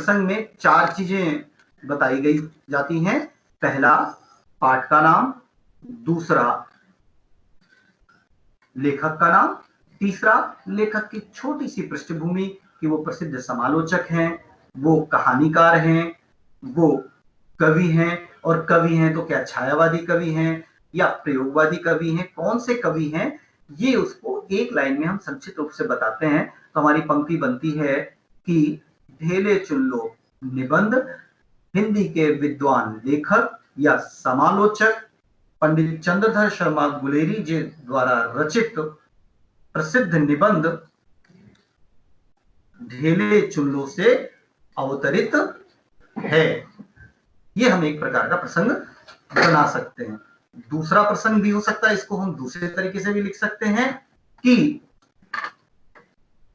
प्रसंग में 4 चीजें बताई गई जाती हैं। पहला, पाठ का नाम, दूसरा, लेखक का नाम, तीसरा, लेखक की छोटी सी पृष्ठभूमि कि वो प्रसिद्ध समालोचक हैं, वो कहानीकार हैं, वो कवि हैं, और कवि हैं तो क्या छायावादी कवि हैं या प्रयोगवादी कवि हैं, कौन से कवि हैं, ये उसको एक लाइन में हम संक्षिप्त रूप से बताते हैं। तो हमारी पंक्ति बनती है कि ढेले चुन लो निबंध, हिंदी के विद्वान लेखक या समालोचक पंडित चंद्रधर शर्मा गुलेरी जी द्वारा रचित प्रसिद्ध निबंध ढेले चुल्लो से अवतरित है। ये हम एक प्रकार का प्रसंग बना सकते हैं। दूसरा प्रसंग भी हो सकता है, इसको हम दूसरे तरीके से भी लिख सकते हैं कि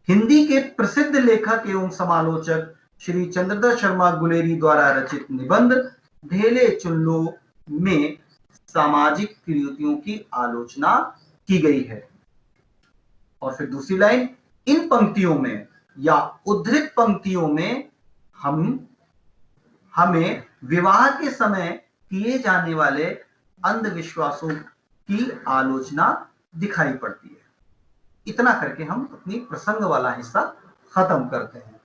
हिंदी के प्रसिद्ध लेखक एवं समालोचक श्री चंद्रधर शर्मा गुलेरी द्वारा रचित निबंध ढेले चुल्लो में सामाजिक कुरीतियों की आलोचना की गई है। और फिर दूसरी लाइन, इन पंक्तियों में या उद्धृत पंक्तियों में हमें विवाह के समय किए जाने वाले अंधविश्वासों की आलोचना दिखाई पड़ती है। इतना करके हम अपनी प्रसंग वाला हिस्सा खत्म करते हैं।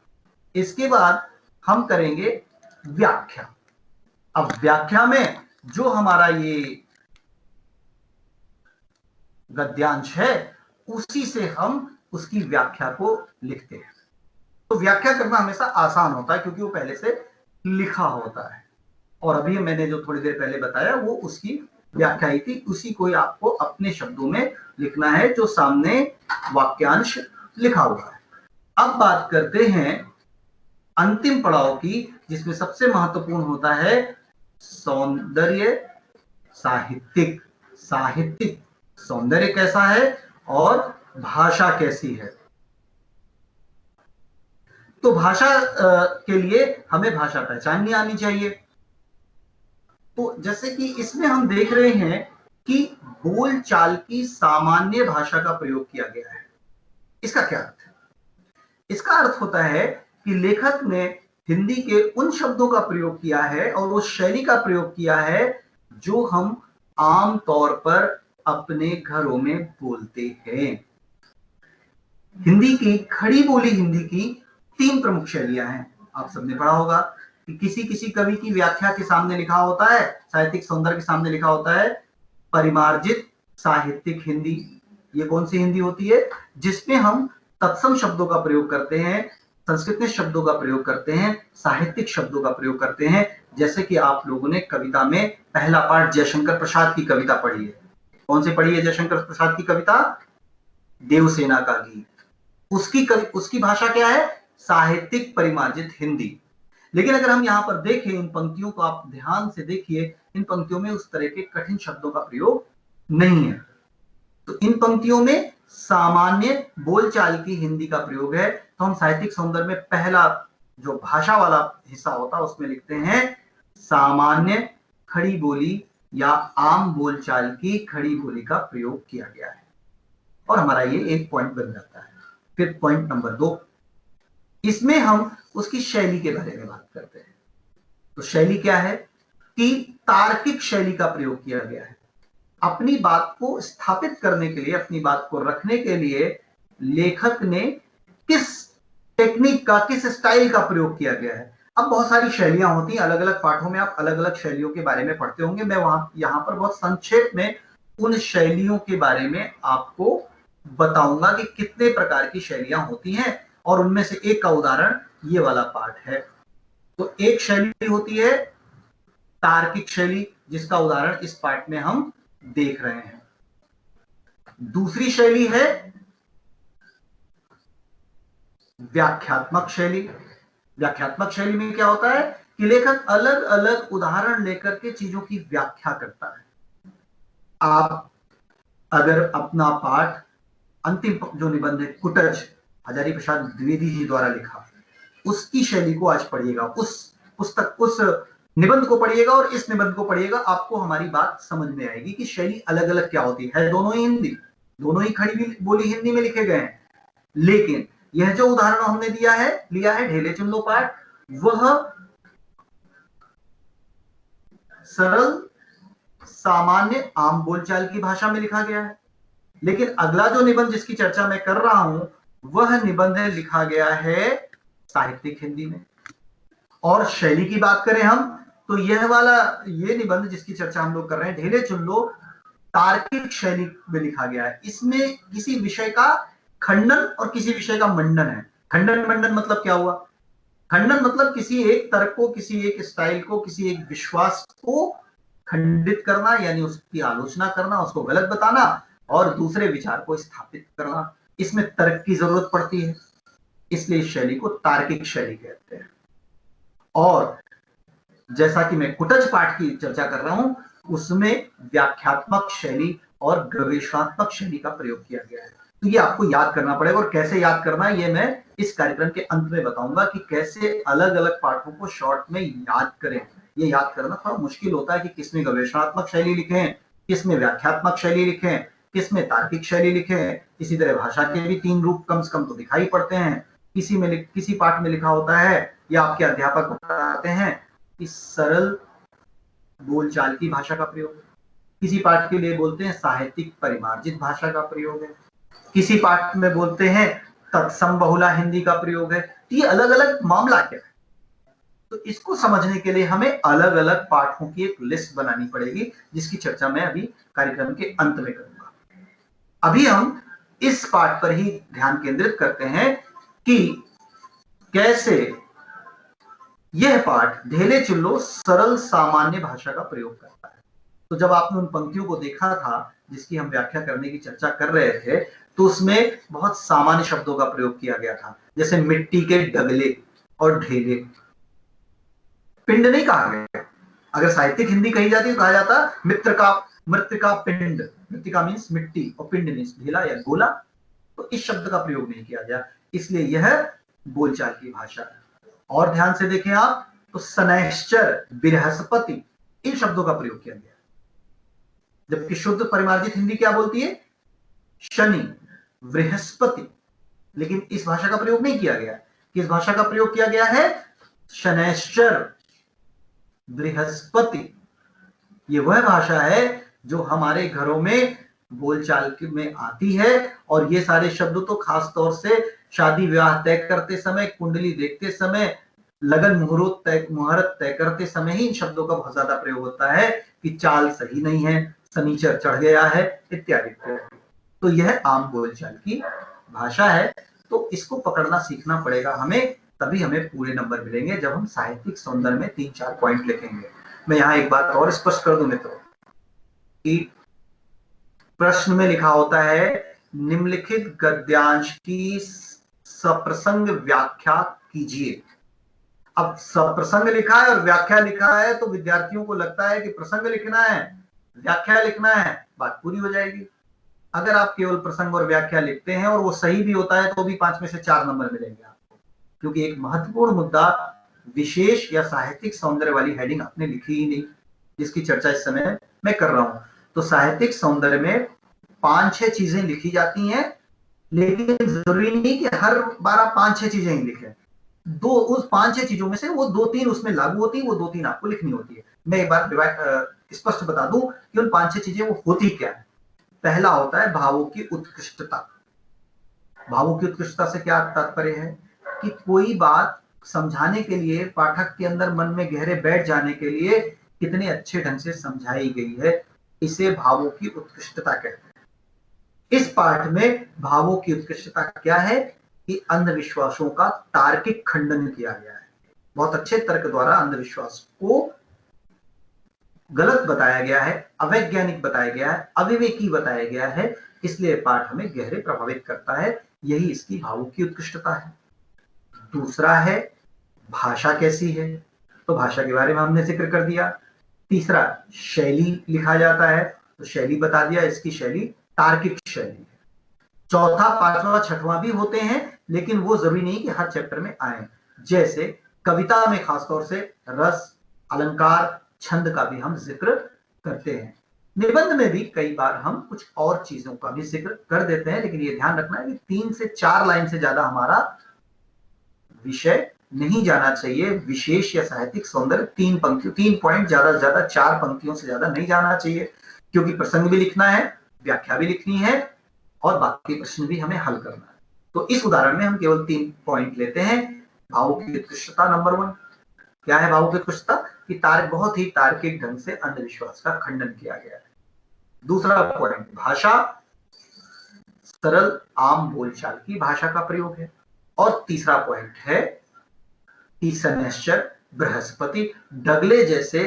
इसके बाद हम करेंगे व्याख्या। अब व्याख्या में जो हमारा ये गद्यांश है उसी से हम उसकी व्याख्या को लिखते हैं। तो व्याख्या करना हमेशा आसान होता है क्योंकि वो पहले से लिखा होता है, और अभी मैंने जो थोड़ी देर पहले बताया वो उसकी व्याख्या ही थी। उसी को आपको अपने शब्दों में लिखना है जो सामने वाक्यांश लिखा हुआ है। अब बात करते हैं अंतिम पड़ाव की, जिसमें सबसे महत्वपूर्ण होता है सौंदर्य साहित्यिक। साहित्यिक सौंदर्य कैसा है और भाषा कैसी है। तो भाषा के लिए हमें भाषा पहचाननी आनी चाहिए। तो जैसे कि इसमें हम देख रहे हैं कि बोल चाल की सामान्य भाषा का प्रयोग किया गया है। इसका क्या अर्थ है? इसका अर्थ होता है कि लेखक ने हिंदी के उन शब्दों का प्रयोग किया है और उस शैली का प्रयोग किया है जो हम आम तौर पर अपने घरों में बोलते हैं। हिंदी की खड़ी बोली हिंदी की 3 प्रमुख शैलियां हैं। आप सबने पढ़ा होगा कि किसी किसी कवि की व्याख्या के सामने लिखा होता है, साहित्यिक सौंदर्य के सामने लिखा होता है परिमार्जित साहित्यिक हिंदी। ये कौन सी हिंदी होती है? जिसमें हम तत्सम शब्दों का प्रयोग करते हैं, संस्कृत में शब्दों का प्रयोग करते हैं, साहित्यिक शब्दों का प्रयोग करते हैं। जैसे कि आप लोगों ने कविता में पहला पाठ जयशंकर प्रसाद की कविता पढ़ी है। कौन सी पढ़ी है जयशंकर प्रसाद की कविता? देवसेना का गीत। उसकी भाषा क्या है? साहित्यिक परिमार्जित हिंदी। लेकिन अगर हम यहां पर देखें इन पंक्तियों को, आप ध्यान से देखिए, इन पंक्तियों में उस तरह के कठिन शब्दों का प्रयोग नहीं है। तो इन पंक्तियों में सामान्य बोलचाल की हिंदी का प्रयोग है। तो हम साहित्यिक सौंदर्य में पहला जो भाषा वाला हिस्सा होता है उसमें लिखते हैं सामान्य खड़ी बोली या आम बोलचाल की खड़ी बोली का प्रयोग किया गया है, और हमारा ये एक पॉइंट बन जाता है। फिर पॉइंट नंबर 2, इसमें हम उसकी शैली के बारे में बात करते हैं। तो शैली क्या है कि तार्किक शैली का प्रयोग किया गया है। अपनी बात को स्थापित करने के लिए, अपनी बात को रखने के लिए लेखक ने किस टेक्निक का, किस स्टाइल का प्रयोग किया गया है। अब बहुत सारी शैलियां होती हैं, अलग अलग पाठों में आप अलग अलग शैलियों के बारे में पढ़ते होंगे। मैं यहां पर बहुत संक्षेप में उन शैलियों के बारे में आपको बताऊंगा कि कितने प्रकार की शैलियां होती हैं, और उनमें से एक का उदाहरण ये वाला पाठ है। तो एक शैली होती है तार्किक शैली, जिसका उदाहरण इस पाठ में हम देख रहे हैं। दूसरी शैली है व्याख्यात्मक शैली। व्याख्यात्मक शैली में क्या होता है कि लेखक अलग अलग उदाहरण लेकर के चीजों की व्याख्या करता है। आप अगर अपना पाठ, अंतिम जो निबंध है कुटज, हजारी प्रसाद द्विवेदी जी द्वारा लिखा, उसकी शैली को आज पढ़िएगा, उस निबंध को पढ़िएगा और इस निबंध को पढ़िएगा, आपको हमारी बात समझ में आएगी कि शैली अलग अलग क्या होती है। दोनों ही हिंदी, दोनों ही खड़ी बोली हिंदी में लिखे गए हैं, लेकिन यह जो उदाहरण हमने लिया है ढेले चुन लो पाठ, वह सरल सामान्य आम बोलचाल की भाषा में लिखा गया है। लेकिन अगला जो निबंध जिसकी चर्चा मैं कर रहा हूं वह निबंध लिखा गया है साहित्यिक हिंदी में। और शैली की बात करें हम तो यह वाला ये निबंध जिसकी चर्चा हम लोग कर रहे हैं ढेले चुन लो तार्किक शैली में लिखा गया है। इसमें किसी विषय का खंडन और किसी विषय का मंडन है। खंडन मंडन मतलब क्या हुआ? खंडन मतलब किसी एक तर्क को, किसी एक स्टाइल को, किसी एक विश्वास को खंडित करना, यानी उसकी आलोचना करना, उसको गलत बताना और दूसरे विचार को स्थापित करना। इसमें तर्क की जरूरत पड़ती है, इसलिए इस शैली को तार्किक शैली कहते हैं। और जैसा कि मैं कुटज पाठ की चर्चा कर रहा हूं उसमें व्याख्यात्मक शैली और गवेषणात्मक शैली का प्रयोग किया गया है। तो ये आपको याद करना पड़ेगा, और कैसे याद करना है ये मैं इस कार्यक्रम के अंत में बताऊंगा कि कैसे अलग अलग पाठों को शॉर्ट में याद करें। ये याद करना थोड़ा मुश्किल होता है कि किसमें गवेषणात्मक शैली लिखें, किसमें व्याख्यात्मक शैली लिखें, किसमें तार्किक शैली लिखें। इसी तरह भाषा के भी 3 रूप कम से कम तो दिखाई पड़ते हैं। किसी पाठ में लिखा होता है या आपके अध्यापक बताते हैं कि सरल बोलचाल की भाषा का प्रयोग है, किसी पाठ के लिए बोलते हैं साहित्यिक परिमार्जित भाषा का प्रयोग है, किसी पाठ में बोलते हैं तत्सम बहुला हिंदी का प्रयोग है। तो ये अलग अलग मामला क्या है, तो इसको समझने के लिए हमें अलग अलग पाठों की एक लिस्ट बनानी पड़ेगी जिसकी चर्चा मैं अभी कार्यक्रम के अंत में करूंगा। अभी हम इस पाठ पर ही ध्यान केंद्रित करते हैं कि कैसे यह पाठ ढेले चुल्लो सरल सामान्य भाषा का प्रयोग करता है। तो जब आपने उन पंक्तियों को देखा था जिसकी हम व्याख्या करने की चर्चा कर रहे थे तो उसमें बहुत सामान्य शब्दों का प्रयोग किया गया था, जैसे मिट्टी के डगले और ढेले। पिंड नहीं कहा गया। अगर साहित्यिक हिंदी कही जाती तो कहा जाता मृत्तिका पिंड। मृत्तिका मीन्स मिट्टी और पिंड मीन्स ढेला या गोला। तो इस शब्द का प्रयोग नहीं किया गया, इसलिए यह बोलचाल की भाषा है। और ध्यान से देखें आप तो शनैश्चर, बृहस्पति इन शब्दों का प्रयोग किया गया, जबकि शुद्ध परिमार्जित हिंदी क्या बोलती है? शनि, बृहस्पति। लेकिन इस भाषा का प्रयोग नहीं किया गया। किस भाषा का प्रयोग किया गया है? शनैश्चर, बृहस्पति। ये वह भाषा है जो हमारे घरों में बोलचाल में आती है, और ये सारे शब्द तो खास तौर से शादी विवाह तय करते समय, कुंडली देखते समय, लगन मुहूर्त तय करते समय ही इन शब्दों का बहुत ज्यादा प्रयोग होता है कि चाल सही नहीं है, शनिचर चढ़ गया है इत्यादि। तो यह आम बोलचाल की भाषा है। तो इसको पकड़ना सीखना पड़ेगा हमें, तभी हमें पूरे नंबर मिलेंगे जब हम साहित्यिक सौंदर्य में 3-4 पॉइंट लिखेंगे। मैं यहाँ एक बात और स्पष्ट कर दूं मित्रों कि प्रश्न में लिखा होता है निम्नलिखित गद्यांश की सप्रसंग व्याख्या कीजिए। अब सप्रसंग लिखा है और व्याख्या लिखा है तो विद्यार्थियों को लगता है कि प्रसंग लिखना है, व्याख्या लिखना है, बात पूरी हो जाएगी। अगर आप केवल प्रसंग और व्याख्या लिखते हैं और वो सही भी होता है तो भी 5 में से 4 नंबर मिलेंगे आपको, क्योंकि एक महत्वपूर्ण मुद्दा विशेष या साहित्यिक सौंदर्य वाली हेडिंग आपने लिखी ही नहीं, जिसकी चर्चा इस समय मैं कर रहा हूं। तो साहित्यिक सौंदर्य में 5-6 चीजें लिखी जाती हैं, लेकिन जरूरी नहीं कि हर बार आप 5-6 चीजें ही लिखें। उस 5-6 चीजों में से वो 2-3 उसमें लागू होती है, वो 2-3 आपको लिखनी होती है। मैं एक बार स्पष्ट बता दूं कि उन 5-6 चीजें वो होती क्या है। पहला होता है भावों की उत्कृष्टता। भावों की उत्कृष्टता से क्या तात्पर्य है कि कोई बात समझाने के लिए, पाठक के अंदर मन में गहरे बैठ जाने के लिए कितने अच्छे ढंग से समझाई गई है, इसे भावों की उत्कृष्टता कहते हैं। इस पाठ में भावों की उत्कृष्टता क्या है कि अंधविश्वासों का तार्किक खंडन किया गया है। बहुत अच्छे तर्क द्वारा अंधविश्वास को गलत बताया गया है, अवैज्ञानिक बताया गया है, अविवेकी बताया गया है, इसलिए पाठ हमें गहरे प्रभावित करता है। यही इसकी भावों की उत्कृष्टता है। दूसरा है भाषा कैसी है, तो भाषा के बारे में हमने जिक्र कर दिया। तीसरा शैली लिखा जाता है, तो शैली बता दिया, इसकी शैली तार्किक शैली है। चौथा, पांचवा, छठवां भी होते हैं, लेकिन वो जरूरी नहीं कि हर चैप्टर में आए। जैसे कविता में खासतौर से रस, अलंकार, छंद का भी हम जिक्र करते हैं। निबंध में भी कई बार हम कुछ और चीजों का भी जिक्र कर देते हैं, लेकिन ये ध्यान रखना है कि 3 से 4 लाइन से ज्यादा हमारा विषय नहीं जाना चाहिए विशेष या साहित्यिक सौंदर्य 3 पॉइंट, ज्यादा से ज्यादा 4 पंक्तियों से ज्यादा नहीं जाना चाहिए, क्योंकि प्रसंग भी लिखना है, व्याख्या भी लिखनी है और बाकी प्रश्न भी हमें हल करना है। तो इस उदाहरण में हम केवल 3 पॉइंट लेते हैं। भावुक की उत्कृष्टता नंबर 1। क्या है भावुक की उत्कृष्टता? कि बहुत ही तार्किक ढंग से अंधविश्वास का खंडन किया गया है। दूसरा पॉइंट, भाषा सरल आम बोलचाल की भाषा का प्रयोग है। और तीसरा पॉइंट है कि शनैश्चर, बृहस्पति, डगले जैसे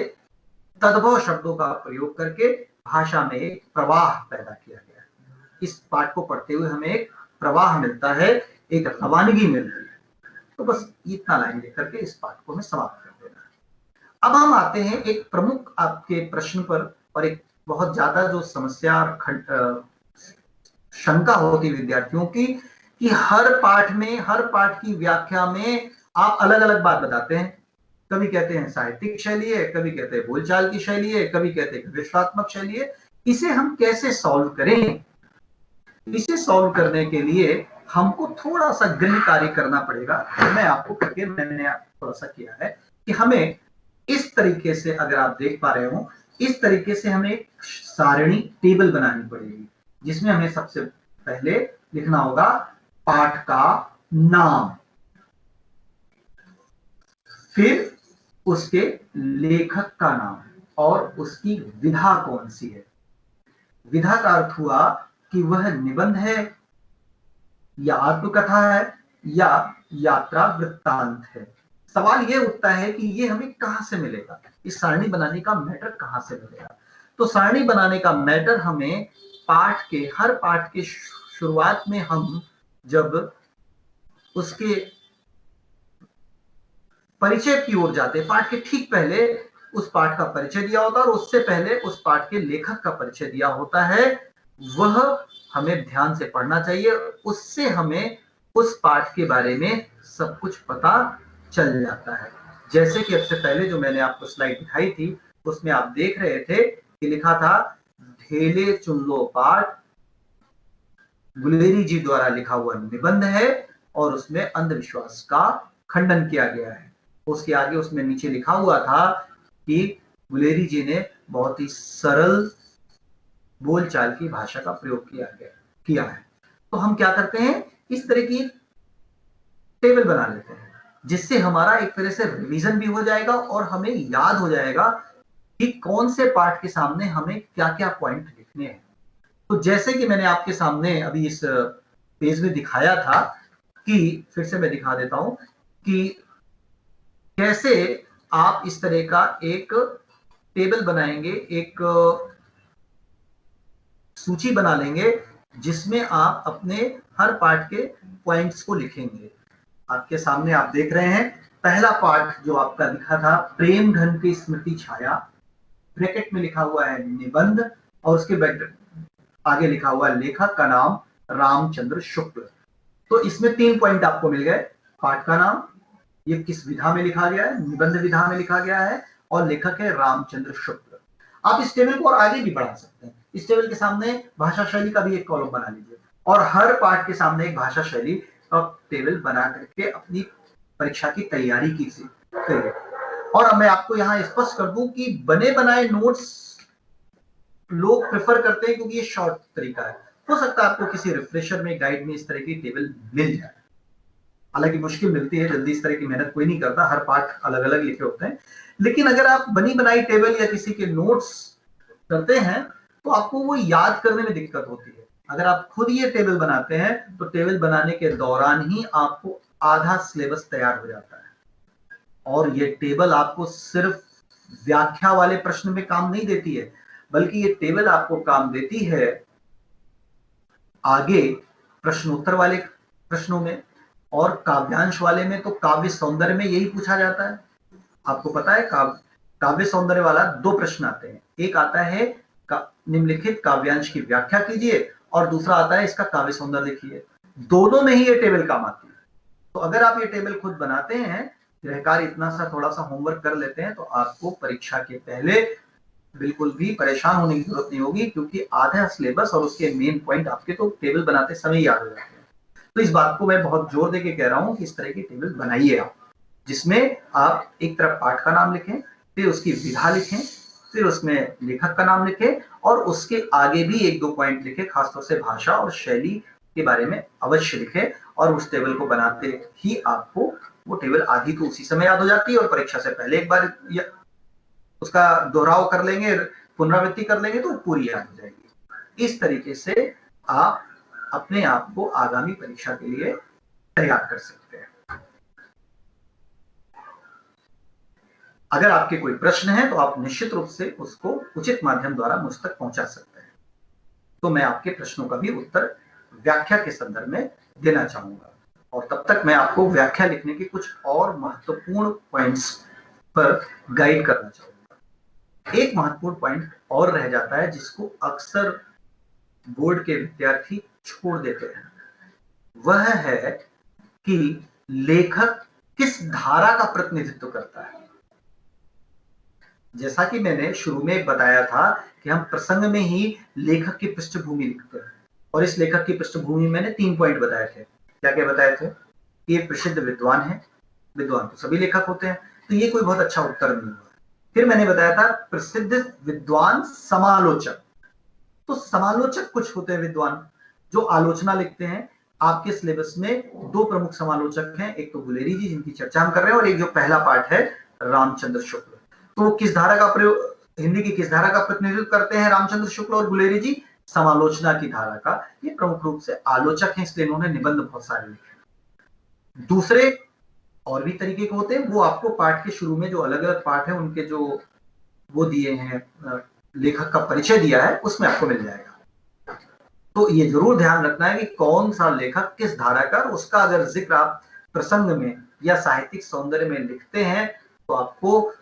तद्भव शब्दों का प्रयोग करके भाषा में एक प्रवाह पैदा किया गया है। इस पाठ को पढ़ते हुए हमें एक प्रवाह मिलता है, एक रवानगी मिलती है। तो बस इतना लाइन लेकर के इस पाठ को हमें समाप्त कर देना है। अब हम आते हैं एक प्रमुख आपके प्रश्न पर, और एक बहुत ज्यादा जो समस्या शंका होती विद्यार्थियों की, कि हर पाठ में, हर पाठ की व्याख्या में आप अलग अलग बात बताते हैं। कभी कहते हैं साहित्यिक शैली है, कभी कहते हैं बोलचाल की शैली है, कभी कहते हैं विश्वात्मक शैली है। इसे हम कैसे सॉल्व करें? इसे सॉल्व करने के लिए हमको थोड़ा सा गृह कार्य करना पड़ेगा। मैं आपको करके मैंने थोड़ा सा किया है कि हमें इस तरीके से, अगर आप देख पा रहे हो, इस तरीके से हमें एक सारणी टेबल बनानी पड़ेगी, जिसमें हमें सबसे पहले लिखना होगा पाठ का नाम, फिर उसके लेखक का नाम और उसकी विधा कौन सी है। विधा का अर्थ हुआ कि वह निबंध है या आत्मकथा है या यात्रा वृत्तांत है। सवाल यह उठता है कि ये हमें कहां से मिलेगा, इस सारणी बनाने का मैटर कहां से मिलेगा। तो सारणी बनाने का मैटर हमें पाठ के, हर पाठ के शुरुआत में हम जब उसके परिचय की ओर जाते, पाठ के ठीक पहले उस पाठ का परिचय दिया होता है और उससे पहले उस पाठ के लेखक का परिचय दिया होता है। वह हमें ध्यान से पढ़ना चाहिए, उससे हमें उस पाठ के बारे में सब कुछ पता चल जाता है। जैसे कि सबसे पहले जो मैंने आपको स्लाइड दिखाई थी, उसमें आप देख रहे थे कि लिखा था ढेले चुन लो पाठ, गुलेरी जी द्वारा लिखा हुआ निबंध है और उसमें अंधविश्वास का खंडन किया गया है। उसके आगे उसमें नीचे लिखा हुआ था कि गुलेरी जी ने बहुत ही सरल बोलचाल की भाषा का प्रयोग किया है। तो हम क्या करते हैं, इस तरह की टेबल बना लेते हैं, जिससे हमारा एक तरह से रिवीजन भी हो जाएगा और हमें याद हो जाएगा कि कौन से पाठ के सामने हमें क्या क्या पॉइंट लिखने हैं। तो जैसे कि मैंने आपके सामने अभी इस पेज में दिखाया था, कि फिर से मैं दिखा देता हूं कि कैसे आप इस तरह का एक टेबल बनाएंगे, एक सूची बना लेंगे, जिसमें आप अपने हर पाठ के पॉइंट्स को लिखेंगे। आपके सामने आप देख रहे हैं पहला पाठ जो आपका दिखा था, प्रेम घन की स्मृति छाया, ब्रैकेट में लिखा हुआ है निबंध और उसके आगे लिखा हुआ है लेखक का नाम रामचंद्र शुक्ल। तो इसमें 3 पॉइंट आपको मिल गए। पाठ का नाम, ये किस विधा में लिखा गया है, निबंध विधा में लिखा गया है, और लेखक है रामचंद्र शुक्ल। आप इस टेबल को और आगे भी बढ़ा सकते हैं। इस टेबल के सामने भाषा शैली का भी एक कॉलम बना लीजिए और हर पाठ के सामने एक भाषा शैली का टेबल बना करके अपनी परीक्षा की तैयारी कीजिए। और मैं आपको यहाँ स्पष्ट कर दूं कि बने बनाए नोट्स लोग प्रेफर करते हैं, क्योंकि ये शॉर्ट तरीका है। हो सकता है आपको किसी रिफ्रेशर में, गाइड में इस तरह की टेबल मिल जाए। हालांकि मुश्किल मिलती है, जल्दी इस तरह की मेहनत कोई नहीं करता, हर पाठ अलग अलग लिखे होते हैं। लेकिन अगर आप बनी बनाई टेबल या किसी के नोट्स करते हैं तो आपको वो याद करने में दिक्कत होती है। अगर आप खुद ये टेबल बनाते हैं तो टेबल बनाने के दौरान ही आपको आधा सिलेबस तैयार हो जाता है। और ये टेबल आपको सिर्फ व्याख्या वाले प्रश्न में काम नहीं देती है, बल्कि ये टेबल आपको काम देती है आगे प्रश्नोत्तर वाले प्रश्नों में, और काव्यांश वाले में तो काव्य सौंदर्य में यही पूछा जाता है। आपको पता है काव्य सौंदर्य वाला 2 प्रश्न आते हैं, एक आता है निम्नलिखित काव्यांश की व्याख्या कीजिए और दूसरा आता है इसका काव्य सौंदर्य लिखिए। दोनों में ही ये टेबल काम आती है। तो अगर आप ये टेबल खुद बनाते हैं, गृहकार्य इतना सा थोड़ा सा होमवर्क कर लेते हैं, तो आपको परीक्षा के पहले बिल्कुल भी परेशान होने की जरूरत नहीं होगी, क्योंकि आधा सिलेबस और उसके मेन पॉइंट आपके तो टेबल बनाते समय याद हो जाते हैं। तो इस बात को मैं बहुत जोर देके कह रहा हूं कि इस तरह की टेबल बनाइए आप। जिसमें आप एक तरफ पाठ का नाम लिखें, फिर उसकी विधा लिखें, फिर उसमें लेखक का नाम लिखें और उसके आगे भी 1-2 पॉइंट लिखें, खासतौर से भाषा और शैली के बारे में अवश्य लिखें और उस टेबल को बनाते ही आपको वो टेबल आधी तो उसी समय याद हो जाती है और परीक्षा से पहले एक बार उसका दोहराव कर लेंगे, पुनरावृत्ति कर लेंगे तो पूरी याद हो जाएगी। इस तरीके से आप अपने आप को आगामी परीक्षा के लिए तैयार कर सकते हैं। अगर आपके कोई प्रश्न है तो आप निश्चित रूप से उसको उचित माध्यम द्वारा मुझ तक पहुंचा सकते हैं, तो मैं आपके प्रश्नों का भी उत्तर व्याख्या के संदर्भ में देना चाहूंगा और तब तक मैं आपको व्याख्या लिखने के कुछ और महत्वपूर्ण पॉइंट्स पर गाइड करना चाहूंगा। एक महत्वपूर्ण पॉइंट और रह जाता है जिसको अक्सर बोर्ड के विद्यार्थी छोड़ देते हैं, वह है कि लेखक किस धारा का प्रतिनिधित्व करता है। जैसा कि मैंने शुरू में बताया था कि हम प्रसंग में ही लेखक की पृष्ठभूमि लिखते हैं और इस लेखक की पृष्ठभूमि मैंने 3 पॉइंट बताए थे। क्या क्या बताए थे? ये प्रसिद्ध विद्वान है, विद्वान तो सभी लेखक होते हैं, तो ये कोई बहुत अच्छा उत्तर नहीं हुआ। फिर मैंने बताया था प्रसिद्ध विद्वान समालोचक, तो समालोचक कुछ होते हैं विद्वान जो आलोचना लिखते हैं। आपके सिलेबस में 2 प्रमुख समालोचक हैं, एक तो गुलेरी जी जिनकी चर्चा हम कर रहे हैं और एक जो पहला पार्ट है रामचंद्र शुक्ल। तो वो किस धारा का प्रयोग, हिंदी की किस धारा का प्रतिनिधित्व करते हैं रामचंद्र शुक्ल और गुलेरी जी? समालोचना की धारा का। ये प्रमुख रूप से आलोचक हैं, इसलिए इन्होंने निबंध बहुत सारे लिखे। दूसरे और भी तरीके के होते हैं, वो आपको पाठ के शुरू में जो अलग अलग पाठ है उनके जो वो दिए हैं, लेखक का परिचय दिया है, उसमें आपको मिल जाएगा। तो ये जरूर ध्यान रखना है कि कौन सा लेखक किस धारा का, उसका अगर जिक्र आप प्रसंग में या साहित्यिक सौंदर्य में लिखते हैं तो आपको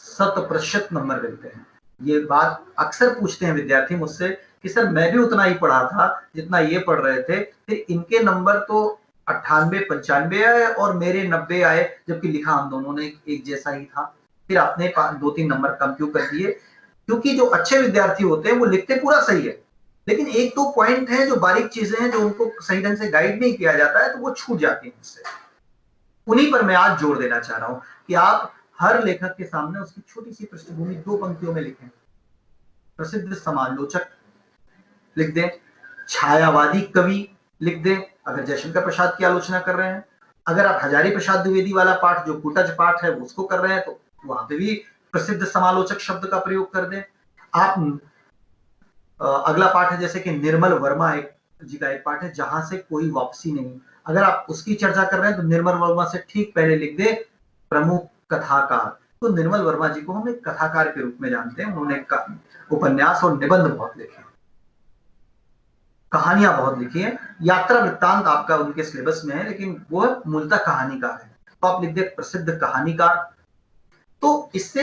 100% नंबर मिलते हैं। ये बात अक्सर पूछते हैं विद्यार्थी मुझसे कि सर मैं भी उतना ही पढ़ा था जितना ये पढ़ रहे थे, फिर इनके नंबर तो 98-95 आए और मेरे 90 आए, जबकि लिखा हम दोनों ने एक जैसा ही था, फिर आपने 2-3 नंबर कम क्यों कर दिए? क्योंकि जो अच्छे विद्यार्थी होते हैं वो लिखते पूरा सही है, लेकिन 1-2 पॉइंट हैं जो बारीक चीजें हैं जो उनको सही ढंग से गाइड नहीं किया जाता है, तो वो छूट जाती है मुझसे। उन्हीं पर मैं आज जोर देना चाह रहा हूं कि आप हर लेखक के सामने उसकी छोटी सी पृष्ठभूमि 2 पंक्तियों में लिखें। प्रसिद्ध समालोचक लिख दें, छायावादी कवि लिख दें अगर जयशंकर प्रसाद की आलोचना कर रहे हैं। अगर आप हजारी प्रसाद द्विवेदी वाला पाठ जो कुटज पाठ है उसको कर रहे हैं तो वहां पे भी प्रसिद्ध समालोचक शब्द का प्रयोग कर दें। आप अगला पाठ है जैसे कि निर्मल वर्मा जी का एक पाठ है जहां से कोई वापसी नहीं, अगर आप उसकी चर्चा कर रहे हैं तो निर्मल वर्मा से ठीक पहले लिख दे प्रमुख कथाकार। तो निर्मल वर्मा जी को हम एक कथाकार के रूप में जानते हैं, उन्होंने उपन्यास और निबंध बहुत लिखे, कहानियां बहुत लिखी है। यात्रा वृत्तांत आपका उनके सिलेबस में है लेकिन वह मूलतः कहानीकार है, तो आप लिख दे प्रसिद्ध कहानीकार। तो इससे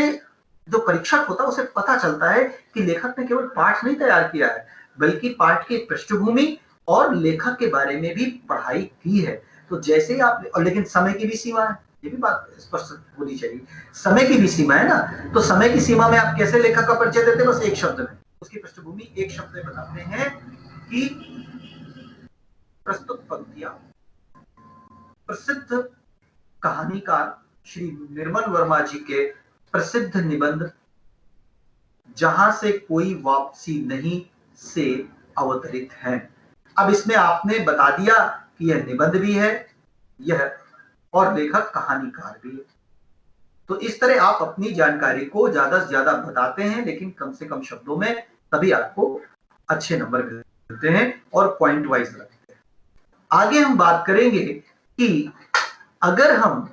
जो परीक्षक होता है उसे पता चलता है कि लेखक ने केवल पाठ नहीं तैयार किया है बल्कि पाठ की पृष्ठभूमि और लेखक के बारे में भी पढ़ाई की है। तो जैसे ही आप, और लेकिन समय की भी सीमा है, ये भी बात स्पष्ट होनी चाहिए, समय की भी सीमा है ना, तो समय की सीमा में आप कैसे लेखक का परिचय देते हैं? बस एक शब्द में उसकी पृष्ठभूमि एक शब्द में बताते हैं कि प्रस्तुत पंक्तियां प्रसिद्ध कहानीकार श्री निर्मल वर्मा जी के प्रसिद्ध निबंध जहां से कोई वापसी नहीं से अवतरित है। अब इसमें आपने बता दिया कि यह निबंध भी है, यह और लेखक कहानीकार भी है। तो इस तरह आप अपनी जानकारी को ज्यादा से ज्यादा बताते हैं लेकिन कम से कम शब्दों में, तभी आपको अच्छे नंबर मिलते हैं और पॉइंट वाइज रखते हैं। आगे हम बात करेंगे कि अगर हम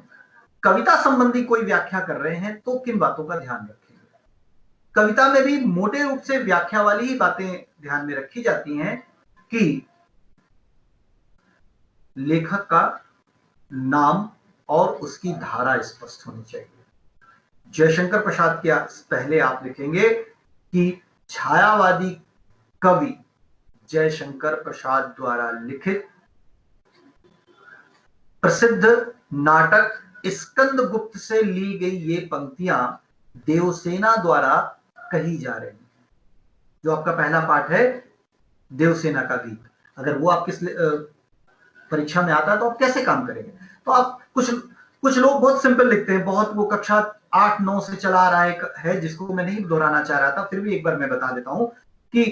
कविता संबंधी कोई व्याख्या कर रहे हैं तो किन बातों का ध्यान रखेंगे। कविता में भी मोटे रूप से व्याख्या वाली ही बातें ध्यान में रखी जाती हैं कि लेखक का नाम और उसकी धारा स्पष्ट होनी चाहिए। जयशंकर प्रसाद के पहले आप लिखेंगे कि छायावादी कवि जयशंकर प्रसाद द्वारा लिखित प्रसिद्ध नाटक स्कंदगुप्त से ली गई ये पंक्तियां देवसेना द्वारा कही जा रही हैं। जो आपका पहला पाठ है देवसेना का गीत, अगर वो आपकी परीक्षा में आता है तो आप कैसे काम करेंगे? तो आप कुछ लोग बहुत सिंपल लिखते हैं, बहुत वो कक्षा 8-9 से चला आ रहा है जिसको मैं नहीं दोहराना चाह रहा था, फिर भी एक बार मैं बता देता हूं कि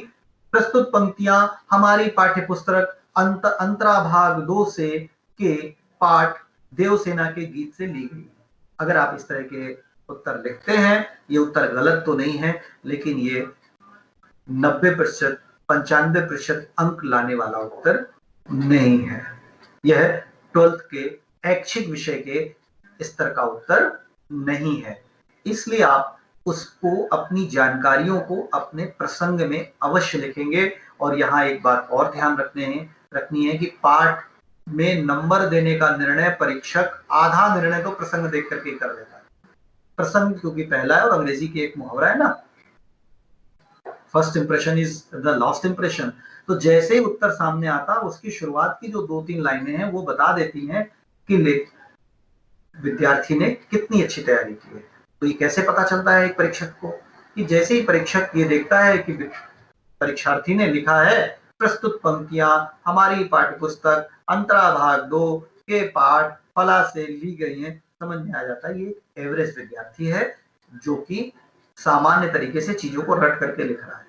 प्रस्तुत पंक्तियां हमारी पाठ्य पुस्तक अंतरा भाग 2 से के पाठ देवसेना के गीत से ली गई। अगर आप इस तरह के उत्तर लिखते हैं, ये उत्तर गलत तो नहीं है, लेकिन ये 90% 95% अंक लाने वाला उत्तर नहीं है। यह 12th के ऐच्छिक विषय के स्तर का उत्तर नहीं है। इसलिए आप उसको, अपनी जानकारियों को अपने प्रसंग में अवश्य लिखेंगे। और यहाँ एक बात और ध्यान रखनी है कि पाठ में नंबर देने का निर्णय परीक्षक आधा निर्णय तो प्रसंग देख करके कर देता है। प्रसंग क्योंकि पहला है और अंग्रेजी की एक मुहावरा है ना, first impression is the last impression. तो जैसे ही उत्तर सामने आता, उसकी शुरुआत की जो 2-3 लाइनें हैं वो बता देती हैं कि विद्यार्थी ने कितनी अच्छी तैयारी की है। तो ये कैसे पता चलता है एक परीक्षक को, कि जैसे ही परीक्षक ये देखता है कि परीक्षार्थी ने लिखा है प्रस्तुत पंक्तियां हमारी पाठ्य पुस्तक अंतरा भाग 2 के पाठ फला से ली गई हैं, समझ में आ जाता है ये एवरेज विद्यार्थी है जो कि सामान्य तरीके से चीजों को रट करके लिख रहा है।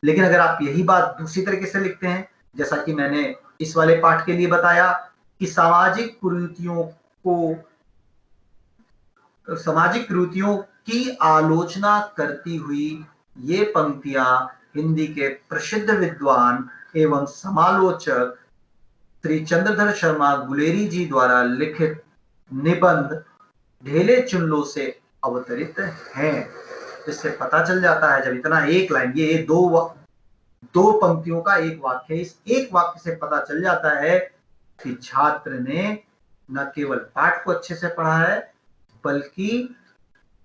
लेकिन अगर आप यही बात दूसरी तरीके से लिखते हैं, जैसा कि मैंने इस वाले पाठ के लिए बताया कि सामाजिक कुरीतियों की आलोचना करती हुई ये पंक्तियां हिंदी के प्रसिद्ध विद्वान एवं समालोचक श्री चंद्रधर शर्मा गुलेरी जी द्वारा लिखित निबंध ढेले चुनलो से अवतरित हैं। इससे पता चल जाता है, जब इतना एक लाइन, ये दो पंक्तियों का एक वाक्य, इस एक वाक्य से पता चल जाता है कि छात्र ने न केवल पाठ को अच्छे से पढ़ा है, बल्कि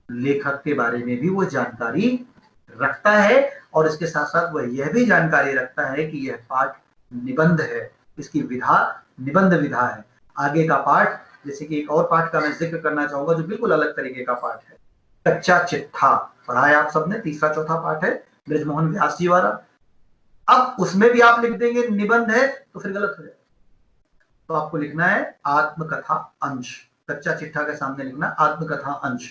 लेखक के बारे में भी वो जानकारी रखता है। और इसके साथ साथ वह यह भी जानकारी रखता है कि यह पाठ निबंध है, इसकी विधा निबंध विधा है। आगे का पाठ, जैसे कि एक और पाठ का मैं जिक्र करना चाहूंगा जो बिल्कुल अलग तरीके का पाठ है, कच्चा चिट्ठा। पढ़ा है आप सबने, तीसरा चौथा पाठ है ब्रजमोहन व्यास जी वाला। अब उसमें भी आप लिख देंगे निबंध है तो फिर गलत हो जाएगा। तो आपको लिखना है आत्मकथा अंश, कच्चा चिट्ठा के सामने लिखना आत्मकथा अंश।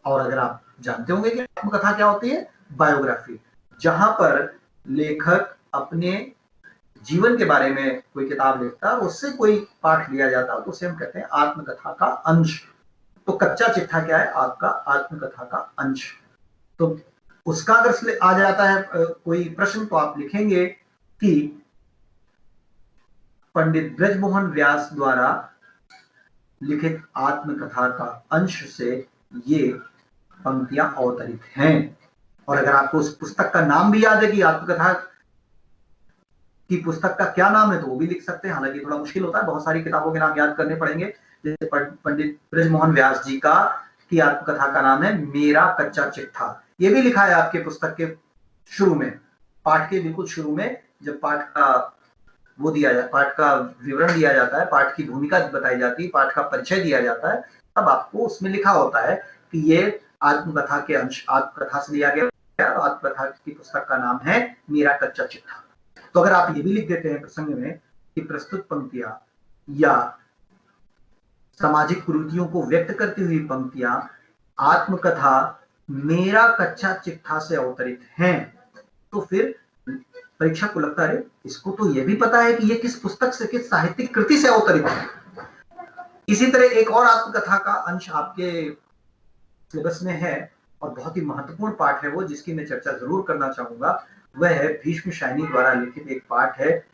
और अगर आप जानते होंगे कि आत्मकथा क्या होती है, बायोग्राफी, जहां पर लेखक अपने जीवन के बारे में कोई किताब लिखता है, उससे कोई पाठ लिया जाता है, तो उसे हम कहते हैं आत्मकथा का अंश। तो कच्चा चिट्ठा क्या है, आपका आत्मकथा का अंश। तो उसका अगर आ जाता है कोई प्रश्न, तो आप लिखेंगे कि पंडित ब्रजमोहन व्यास द्वारा लिखित आत्मकथा का अंश से ये पंक्तियां अवतरित हैं। और अगर आपको उस पुस्तक का नाम भी याद है कि आत्मकथा की पुस्तक का क्या नाम है, तो वो भी लिख सकते हैं। हालांकि थोड़ा मुश्किल होता है, बहुत सारी किताबों के नाम याद करने पड़ेंगे। जैसे पंडित ब्रजमोहन व्यास जी का की आत्मकथा का नाम है मेरा कच्चा चिट्ठा। ये भी लिखा है आपके पुस्तक के शुरू में, पाठ के बिल्कुल शुरू में, जब पाठ का वो दिया जाता, पाठ का विवरण दिया जाता है, पाठ की भूमिका बताई जाती है, पाठ का परिचय दिया जाता है, तब आपको उसमें लिखा होता है कि ये आत्मकथा के अंश, आत्मकथा से लिया गया। आत्मकथा की पुस्तक का नाम है मेरा कच्चा चिट्ठा। तो अगर आप ये भी लिख देते हैं प्रसंग में कि प्रस्तुत पंक्तियां या सामाजिक कुरीतियों को व्यक्त करती हुई पंक्तियां आत्मकथा मेरा कच्चा चिट्ठा से अवतरित हैं, तो फिर परीक्षक को लगता है इसको तो यह भी पता है कि यह किस पुस्तक से, किस साहित्यिक कृति से अवतरित है। इसी तरह एक और आत्मकथा का अंश आपके सिलेबस में है और बहुत ही महत्वपूर्ण पाठ है वो, जिसकी मैं चर्चा जरूर करना चाहूंगा। वह है भीष्म शाइनी द्वारा लिखित एक पाठ है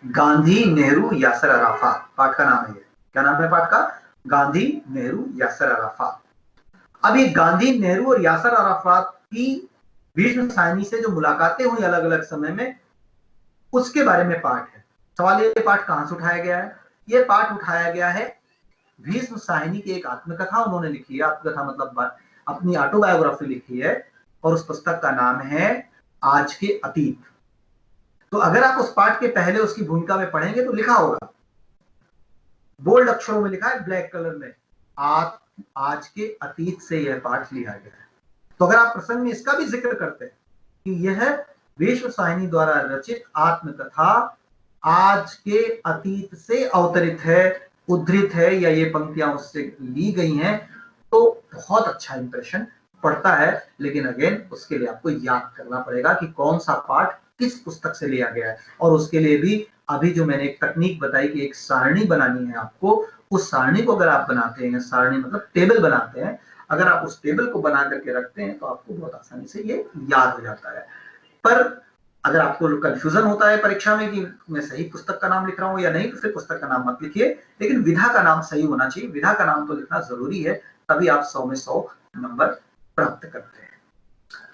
गांधी नेहरू यासर अराफात। पाठ का नाम है, क्या नाम है पाठ का, गांधी नेहरू यासर अराफात। अब ये गांधी नेहरू और यासर अराफात की भीष्म शाइनी से जो मुलाकातें हुई अलग अलग समय में, उसके बारे में पाठ है। सवाल ये पाठ कहां से उठाया गया है, ये पाठ उठाया गया है भीष्म शाइनी की एक आत्मकथा उन्होंने लिखी है। आत्मकथा मतलब अपनी ऑटोबायोग्राफी लिखी है, और उस पुस्तक का नाम है आज के अतीत। तो अगर आप उस पाठ के पहले उसकी भूमिका में पढ़ेंगे तो लिखा होगा, बोल्ड अक्षरों में लिखा है, ब्लैक कलर में, आज के अतीत से यह पाठ लिया गया है। तो अगर आप प्रसंग में इसका भी जिक्र करते हैं कि यह भीष्म शाइनी द्वारा रचित आत्मकथा आज के अतीत से अवतरित है, उद्धृत है या ये पंक्तियां उससे ली गई हैं, तो बहुत अच्छा इंप्रेशन पड़ता है। लेकिन अगेन उसके लिए आपको याद करना पड़ेगा कि कौन सा पाठ किस पुस्तक से लिया गया है, और उसके लिए भी अभी जो मैंने एक तकनीक बताई कि एक सारणी बनानी है आपको, उस सारणी को अगर आप बनाते हैं, सारणी मतलब टेबल बनाते हैं, अगर आप उस टेबल को बना करके रखते हैं तो आपको बहुत आसानी से ये याद हो जाता है। पर अगर आपको कंफ्यूजन होता है परीक्षा में कि मैं सही पुस्तक का नाम लिख रहा हूं या नहीं, तो फिर पुस्तक का नाम मत लिखिए, लेकिन विधा का नाम सही होना चाहिए। विधा का नाम तो लिखना जरूरी है, तभी आप 100 में 100 नंबर प्राप्त करते हैं।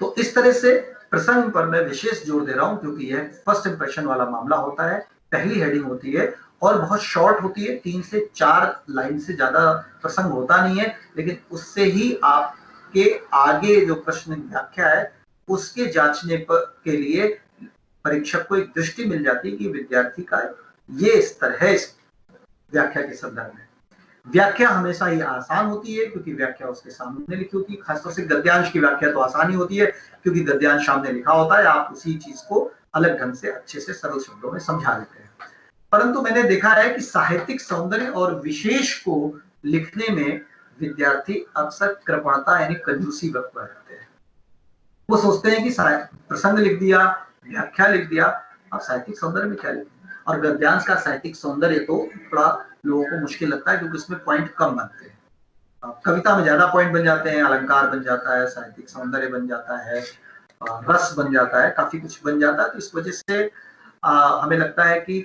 तो इस तरह से प्रसंग पर मैं विशेष जोर दे रहा हूं, क्योंकि यह फर्स्ट इंप्रेशन वाला मामला होता है, पहली हेडिंग होती है और बहुत शॉर्ट होती है, 3 से 4 लाइन से ज्यादा प्रसंग होता नहीं है, लेकिन उससे ही आपके आगे जो प्रश्न व्याख्या है उसके जांचने के लिए परीक्षक को एक दृष्टि मिल जाती है कि विद्यार्थी का ये स्तर है इस व्याख्या के संदर्भ में। व्याख्या हमेशा ही आसान होती है, क्योंकि व्याख्या उसके सामने लिखी होती है। खासतौर से गद्यांश की व्याख्या तो आसानी होती है, क्योंकि गद्यांश सामने लिखा होता है, आप उसी चीज को अलग ढंग से अच्छे से सरल शब्दों में समझा लेते हैं। परंतु मैंने देखा है कि साहित्यिक सौंदर्य और विशेष को लिखने में विद्यार्थी अक्सर कृपणता यानी कंजूसी बरतते हैं। वो सोचते हैं कि प्रसंग लिख दिया, व्याख्या लिख दिया, अब साहित्यिक सौंदर्य में क्या लिखें। और गद्यांश का साहित्यिक सौंदर्य तो थोड़ा लोगों को मुश्किल लगता है, क्योंकि उसमें पॉइंट कम बनते हैं। कविता में ज्यादा पॉइंट बन जाते हैं, अलंकार बन जाता है, साहित्यिक सौंदर्य बन जाता है, रस बन जाता है, काफी कुछ बन जाता है। तो इस वजह से हमें लगता है कि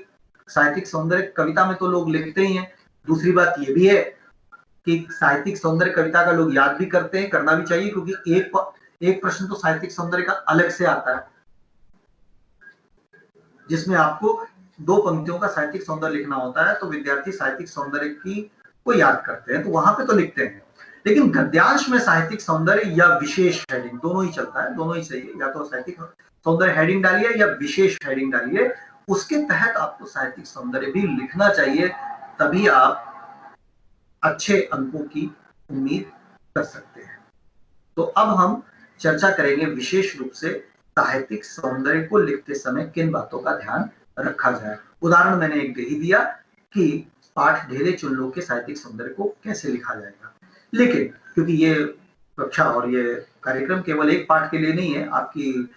साहित्यिक सौंदर्य कविता में तो लोग लिखते ही हैं। दूसरी बात ये भी है कि साहित्यिक सौंदर्य कविता का लोग याद भी करते हैं, करना भी चाहिए, क्योंकि एक प्रश्न तो साहित्यिक सौंदर्य का अलग से आता है, जिसमें आपको 2 पंक्तियों का साहित्यिक सौंदर्य लिखना होता है। तो विद्यार्थी साहित्यिक सौंदर्य की को याद करते हैं, तो वहां पे तो लिखते हैं। लेकिन गद्यांश में साहित्यिक सौंदर्य या विशेष हेडिंग दोनों ही चलता है, दोनों ही सही है। या तो साहित्यिक सौंदर्य हेडिंग डालिए या विशेष हेडिंग डालिए, उसके तहत आपको साहित्यिक सौंदर्य भी लिखना चाहिए, तभी आप अच्छे अंकों की उम्मीद कर सकते हैं। तो अब हम चर्चा करेंगे विशेष रूप से साहित्यिक सौंदर्य को लिखते समय किन बातों का ध्यान रखा जाए। उदाहरण मैंने एक दे ही दिया कि पाठ ढेले चुन लो के साहित्यिक सौंदर्य को कैसे लिखा जाएगा। लेकिन क्योंकि ये कक्षा और ये कार्यक्रम केवल एक पाठ के लिए नहीं है, आपकी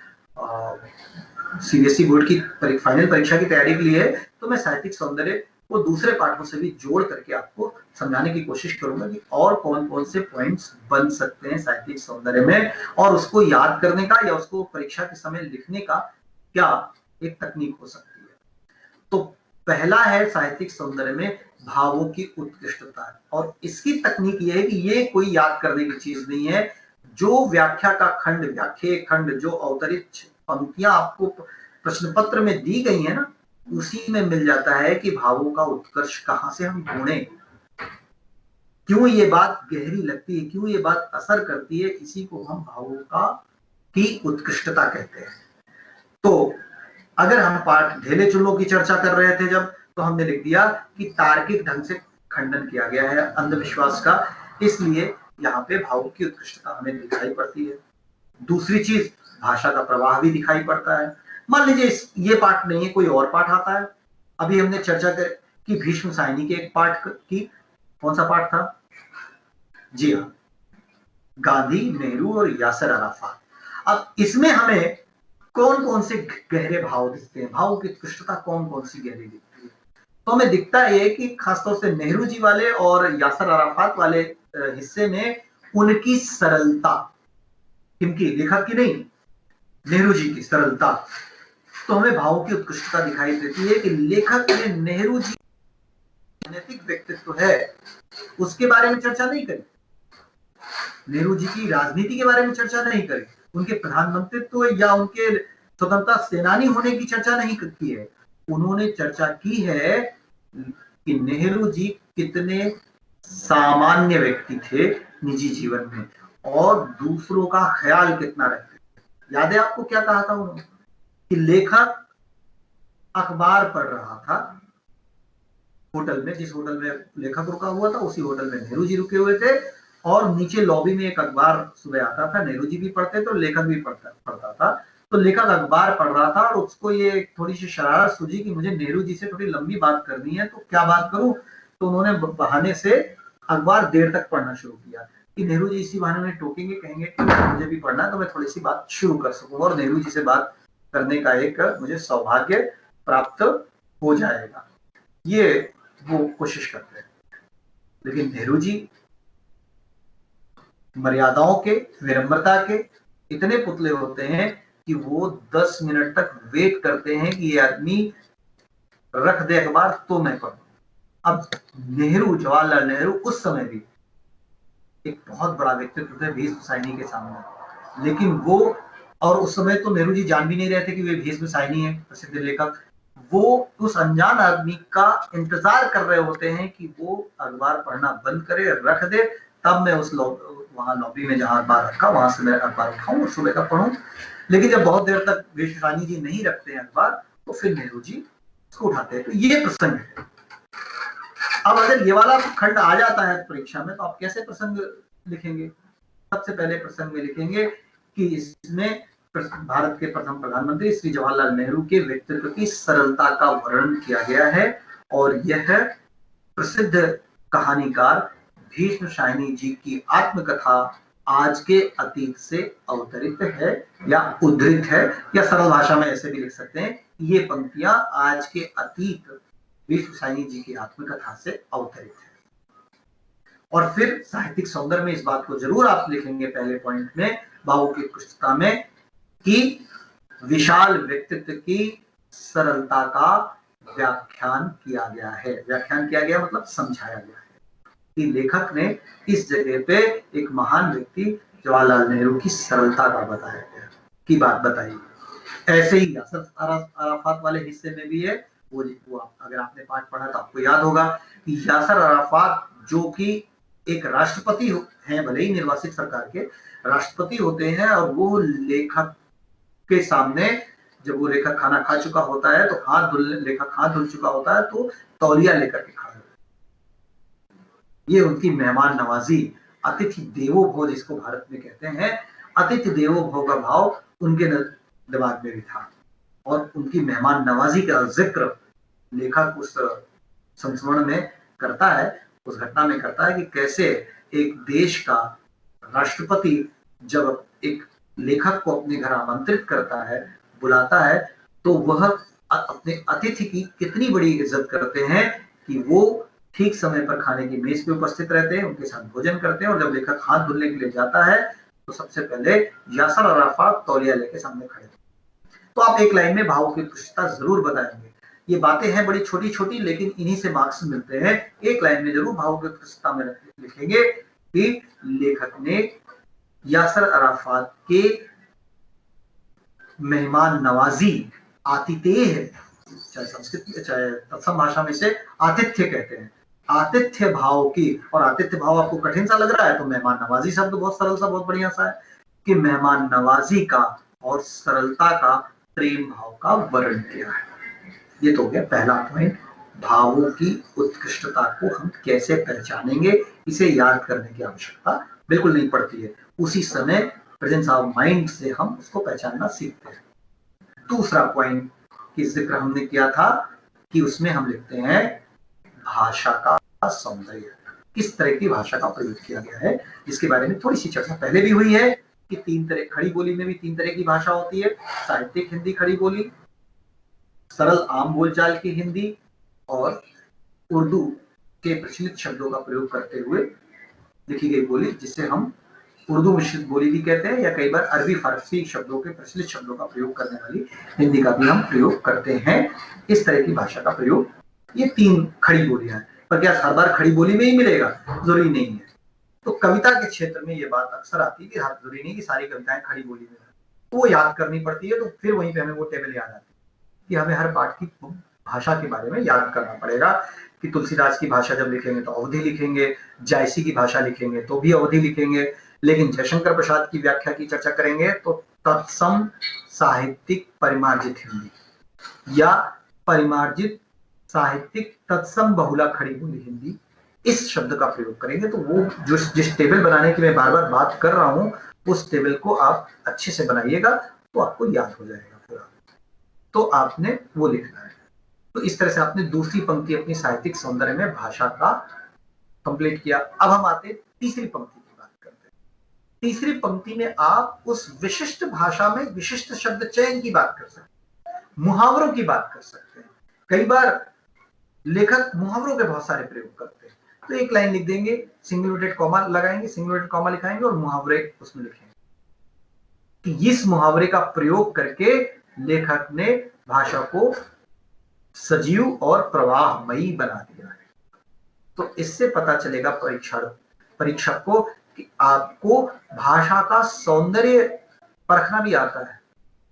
सीबीएसई बोर्ड की फाइनल परीक्षा की तैयारी के लिए है, तो मैं साहित्यिक सौंदर्य वो दूसरे पाठों से भी जोड़ करके आपको समझाने की कोशिश करूंगा कि और कौन कौन से पॉइंट्स बन सकते हैं साहित्यिक सौंदर्य में, और उसको याद करने का या उसको परीक्षा के समय लिखने का क्या एक तकनीक हो सकती है। तो पहला है साहित्यिक सौंदर्य में भावों की उत्कृष्टता, और इसकी तकनीक यह है कि ये कोई याद करने की चीज नहीं है। जो व्याख्या का खंड, व्याख्या खंड, जो अवतरित पंक्तियां आपको प्रश्न पत्र में दी गई है ना, उसी में मिल जाता है कि भावों का उत्कर्ष कहां से हम ढूंढें, क्यों ये बात गहरी लगती है, क्यों ये बात असर करती है, इसी को हम भावों का की उत्कृष्टता कहते हैं। तो अगर हम पाठ ढेले चुल्लों की चर्चा कर रहे थे जब, तो हमने लिख दिया कि तार्किक ढंग से खंडन किया गया है अंधविश्वास का, इसलिए यहाँ पे भावों की उत्कृष्टता हमें दिखाई पड़ती है। दूसरी चीज, भाषा का प्रवाह भी दिखाई पड़ता है। मान लीजिए ये पाठ नहीं है, कोई और पाठ आता है। अभी हमने चर्चा कर कि भीष्म सायनी के एक पाठ की, कौन सा पाठ था? जी हाँ, गांधी, नेहरू और यासर अराफात। अब इसमें हमें कौन कौन से गहरे भाव दिखते हैं, भाव की उत्कृष्टता कौन कौन सी गहरी दिखती है? तो हमें दिखता है कि खासतौर से नेहरू जी वाले और यासर अराफात वाले हिस्से में उनकी सरलता, किनकी? लेखक की नहीं, नेहरू जी की सरलता। तो हमें भावों की उत्कृष्टता दिखाई देती है कि लेखक ने नेहरू जी राजनीतिक व्यक्तित्व है उसके बारे में चर्चा नहीं करी, नेहरू जी की राजनीति के बारे में चर्चा नहीं करी, उनके प्रधानमंत्रित्व या उनके स्वतंत्रता सेनानी होने की चर्चा नहीं की है। उन्होंने चर्चा की है कि नेहरू जी कितने सामान्य व्यक्ति थे निजी जीवन में, और दूसरों का ख्याल कितना रखते थे। याद है आपको क्या कहा था उन्होंने? कि लेखक अखबार पढ़ रहा था होटल में, जिस होटल में लेखक रुका हुआ था उसी होटल में नेहरू जी रुके हुए थे, और नीचे लॉबी में एक अखबार सुबह आता था, नेहरू जी भी पढ़ते थे और लेखक भी पढ़ता था। तो लेखक अखबार पढ़ रहा था और उसको ये थोड़ी सी शरारत सूझी कि मुझे नेहरू जी से थोड़ी लंबी बात करनी है, तो क्या बात करूं? तो उन्होंने बहाने से अखबार देर तक पढ़ना शुरू किया कि नेहरू जी इसी बहाने में टोकेंगे, कहेंगे कि मुझे भी पढ़ना है तो मैं थोड़ी सी बात शुरू कर सकूं और नेहरू जी से बात करने का एक मुझे सौभाग्य प्राप्त हो जाएगा, ये वो कोशिश करते हैं। लेकिन नेहरू जी मर्यादाओं के, विनम्रता के इतने पुतले होते हैं कि वो 10 मिनट तक वेट करते हैं कि ये आदमी रख दे अखबार तो मैं पढ़ूं। अब नेहरू, जवाहरलाल नेहरू उस समय भी एक बहुत बड़ा व्यक्तित्व थे भीष्म साइनी के सामने, लेकिन वो, और उस समय तो नेहरू जी जान भी नहीं रहे थे कि वे भीष्म साइनी है, प्रसिद्ध लेखक। वो उस अनजान आदमी का इंतजार कर रहे होते हैं कि वो अखबार पढ़ना बंद करे, रख दे, तब मैं उस वहां लॉबी में जहां अखबार रखा वहां से मैं अखबार उठाऊं और सुबह का पढ़ूं। लेकिन जब बहुत देर तक भीष्म साइनी जी नहीं रखते हैं अखबार, तो फिर नेहरू जी उसको उठाते हैं। तो ये प्रसंग है। अब अगर ये वाला खंड आ जाता है परीक्षा में तो आप कैसे प्रसंग लिखेंगे? सबसे पहले प्रसंग में लिखेंगे कि इसमें भारत के प्रथम प्रधानमंत्री श्री जवाहरलाल नेहरू के व्यक्तित्व की सरलता का वर्णन किया गया है और यह प्रसिद्ध कहानीकार भीष्म साइनी जी की आत्मकथा आज के अतीत से अवतरित है या उद्धृत है, या सरल भाषा में ऐसे भी लिख सकते हैं, ये पंक्तियां आज के अतीत भीष्म साइनी जी की आत्मकथा से अवतरित है। और फिर साहित्यिक सौंदर्य में इस बात को जरूर आप लिखेंगे पहले पॉइंट में, भावों की उत्कृष्टता में, कि विशाल व्यक्तित्व की सरलता का व्याख्यान किया गया है। व्याख्यान किया गया मतलब समझाया गया है कि लेखक ने इस जगह पे एक महान व्यक्ति जवाहरलाल नेहरू की सरलता का बताया गया, की बात बताई। ऐसे ही यासर अराफात वाले हिस्से में भी है, वो अगर आपने पाठ पढ़ा तो आपको याद होगा कि यासर अराफात जो कि एक राष्ट्रपति हैं, भले ही निर्वासित सरकार के राष्ट्रपति होते हैं, और वो लेखक के सामने, जब वो लेखक खाना खा चुका होता है तो लेखक हाथ धुल चुका होता है तो तौलिया लेकर के खड़ा है। ये उनकी मेहमान नवाजी, अतिथि देवो भव जिसको भारत में कहते हैं, अतिथि देवो भव का भाव उनके दिमाग में भी था और उनकी मेहमान नवाजी का जिक्र लेखक उस संस्मरण में करता है, उस घटना में करता है कि कैसे एक देश का राष्ट्रपति जब एक लेखक को अपने घर आमंत्रित करता है, बुलाता है, तो वह अपने अतिथि की कितनी बड़ी इज्जत करते हैं कि वो ठीक समय पर खाने की मेज पे उपस्थित रहते हैं, उनके साथ भोजन करते हैं, और जब लेखक हाथ धुलने के लिए जाता है तो सबसे पहले यासर अराफात तौलिया लेके सामने खड़े। तो आप एक लाइन में भावों की उत्कृष्टता जरूर बताएंगे। ये बातें हैं बड़ी छोटी छोटी, लेकिन इन्हीं से मार्क्स मिलते हैं। एक लाइन में जरूर भावों की उत्कृष्टता में लिखेंगे कि लेखक ने यासर अराफात के मेहमान नवाजी, आतिथेय, चाहे संस्कृत चाहे तत्सम भाषा में से आतिथ्य कहते हैं, आतिथ्य भाव की, और आतिथ्य भाव आपको कठिन सा लग रहा है तो मेहमान नवाजी शब्द बहुत सरल सा, बहुत बढ़िया सा है, कि मेहमान नवाजी का और सरलता का, प्रेम भाव का वर्णन किया है। ये तो हो गया पहला पॉइंट, भावों की उत्कृष्टता को हम कैसे पहचानेंगे, इसे याद करने की आवश्यकता बिल्कुल नहीं पड़ती है, उसी समय प्रेजेंस ऑफ माइंड से हम उसको पहचानना सीखते हैं। दूसरा पॉइंट की जिक्र हमने किया था कि उसमें हम लिखते हैं भाषा का सौंदर्य, किस तरह की भाषा का प्रयोग किया गया है, जिसके बारे में थोड़ी सी चर्चा पहले भी हुई है कि तीन तरह, खड़ी बोली में भी तीन तरह की भाषा होती है, साहित्यिक हिंदी खड़ी बोली, सरल आम बोलचाल की हिंदी, और उर्दू के प्रचलित शब्दों का प्रयोग करते हुए लिखी गई बोली, जिसे हम उर्दू मिश्रित बोली भी कहते हैं, या कई बार अरबी फारसी शब्दों के, प्रचलित शब्दों का प्रयोग करने वाली हिंदी का भी हम प्रयोग करते हैं। इस तरह की भाषा का प्रयोग, ये तीन खड़ी बोलियां हैं। पर क्या हर बार खड़ी बोली में ही मिलेगा? जरूरी नहीं है। तो कविता के क्षेत्र में ये बात अक्सर आती है कि जरूरी नहीं कि सारी कविताएं खड़ी बोली में, तो वो याद करनी पड़ती है। तो फिर वहीं पे हमें वो टेबल याद आती है कि हमें हर पाठ की भाषा के बारे में याद करना पड़ेगा कि तुलसीदास की भाषा जब लिखेंगे तो अवधि लिखेंगे, जायसी की भाषा लिखेंगे तो भी अवधि लिखेंगे, लेकिन जयशंकर प्रसाद की व्याख्या की चर्चा करेंगे तो तत्सम साहित्यिक परिमार्जित हिंदी या परिमार्जित साहित्यिक तत्सम बहुला खड़ी बोली हिंदी, इस शब्द का प्रयोग करेंगे। तो वो जो जिस टेबल बनाने की मैं बार बार बात कर रहा हूं, उस टेबल को आप अच्छे से बनाइएगा तो आपको याद हो जाएगा पूरा। तो आपने वो लिखना है। तो इस तरह से आपने दूसरी पंक्ति अपनी साहित्यिक सौंदर्य में भाषा का कंप्लीट किया। अब हम आते तीसरी पंक्ति की बात करते हैं। तीसरी पंक्ति में आप उस विशिष्ट भाषा में विशिष्ट शब्द चयन की बात कर सकते हैं, मुहावरों की बात कर सकते हैं। कई बार लेखक मुहावरों के बहुत सारे प्रयोग करते हैं, तो एक लाइन लिख देंगे, सिंगुलेटेड कॉमा लगाएंगे, सिंगुलेटेड कॉमा लिखाएंगे और मुहावरे उसमें लिखेंगे कि इस मुहावरे का प्रयोग करके लेखक ने भाषा को सजीव और प्रवाहमयी बना दिया है। तो इससे पता चलेगा परीक्षक को कि आपको भाषा का सौंदर्य परखना भी आता है।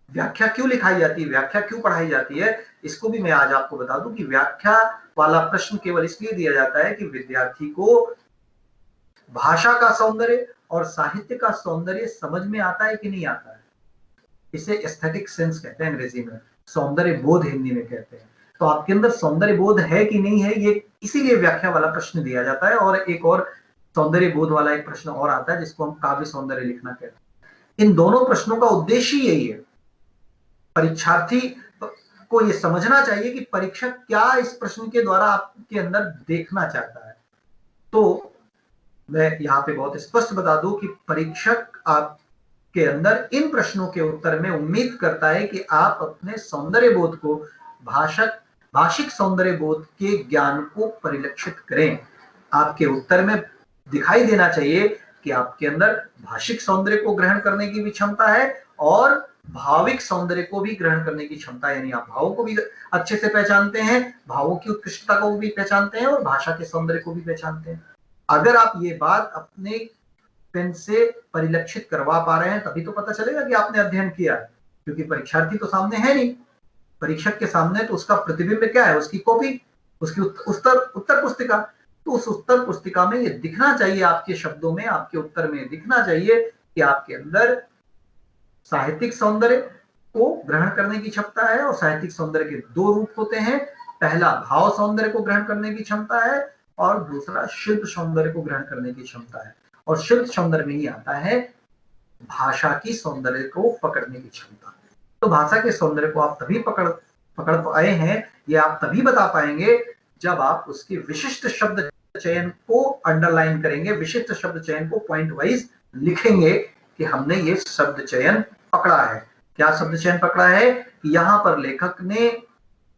व्याख्या क्यों लिखाई जाती है, व्याख्या क्यों पढ़ाई जाती है, इसको भी मैं आज आपको बता दूं कि व्याख्या वाला प्रश्न केवल इसलिए दिया जाता है कि विद्यार्थी को भाषा का सौंदर्य और साहित्य का सौंदर्य समझ में आता है कि नहीं आता है। इसे एस्थेटिक सेंस कहते हैं अंग्रेजी में, सौंदर्य बोध हिंदी में कहते हैं। तो आपके अंदर सौंदर्य बोध है कि नहीं है, ये इसीलिए व्याख्या वाला प्रश्न दिया जाता है। और एक और सौंदर्य बोध वाला एक प्रश्न और आता है जिसको हम काव्य सौंदर्य लिखना कहते हैं। इन दोनों प्रश्नों का उद्देश्य यही है, परीक्षार्थी को यह समझना चाहिए कि परीक्षक क्या इस प्रश्न के द्वारा आपके अंदर देखना चाहता है। तो मैं यहाँ पे बहुत स्पष्ट बता दूं कि परीक्षक आपके अंदर इन प्रश्नों के उत्तर में उम्मीद करता है कि आप अपने सौंदर्य बोध को, भाषिक सौंदर्य बोध के ज्ञान को परिलक्षित करें। आपके उत्तर में दिखाई देना चाहिए कि आपके अंदर भाषिक सौंदर्य को ग्रहण करने की भी क्षमता है और भाविक सौंदर्य को भी ग्रहण करने की क्षमता, यानी आप भावों को भी अच्छे से पहचानते हैं, भावों की उत्कृष्टता को भी पहचानते हैं और भाषा के सौंदर्य को भी पहचानते हैं। अगर आप ये बात अपने पेन से परिलक्षित करवा पा रहे हैं तभी तो पता चलेगा कि आपने अध्ययन किया है, क्योंकि परीक्षार्थी तो सामने है नहीं, परीक्षक के सामने तो उसका प्रतिबिंब क्या है, उसकी कॉपी, उसकी उत्तर पुस्तिका। तो उस उत्तर पुस्तिका में ये दिखना चाहिए, आपके शब्दों में, आपके उत्तर में दिखना चाहिए कि आपके अंदर साहित्यिक सौंदर्य को ग्रहण करने की क्षमता है। और साहित्यिक सौंदर्य के दो रूप होते हैं, पहला भाव सौंदर्य को ग्रहण करने की क्षमता है और दूसरा शिल्प सौंदर्य को ग्रहण करने की क्षमता है। और शिल्प सौंदर्य में ही आता है भाषा की सौंदर्य को पकड़ने की क्षमता। तो भाषा के सौंदर्य को आप तभी पकड़ पाए हैं, ये आप तभी बता पाएंगे जब आप उसके विशिष्ट शब्द चयन को अंडरलाइन करेंगे, विशिष्ट शब्द चयन को पॉइंट वाइज लिखेंगे कि हमने ये शब्द चयन पकड़ा है। क्या शब्द चयन पकड़ा है कि यहाँ पर लेखक ने,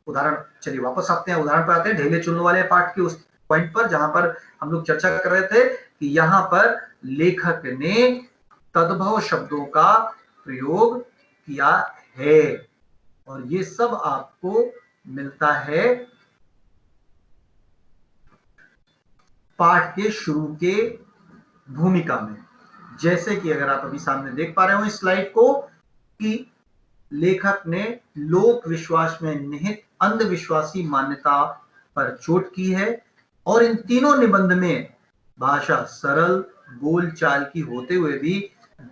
उदाहरण, चलिए वापस आते हैं, उदाहरण पर आते हैं, ढेले चुनने वाले पाठ के उस पॉइंट पर जहां पर हम लोग चर्चा कर रहे थे कि यहाँ पर लेखक ने तद्भव शब्दों का प्रयोग किया है। और ये सब आपको मिलता है पाठ के शुरू के भूमिका में। जैसे कि अगर आप अभी सामने देख पा रहे हो इस स्लाइड को कि लेखक ने लोक विश्वास में निहित अंधविश्वासी मान्यता पर चोट की है और इन तीनों निबंध में भाषा सरल बोलचाल की होते हुए भी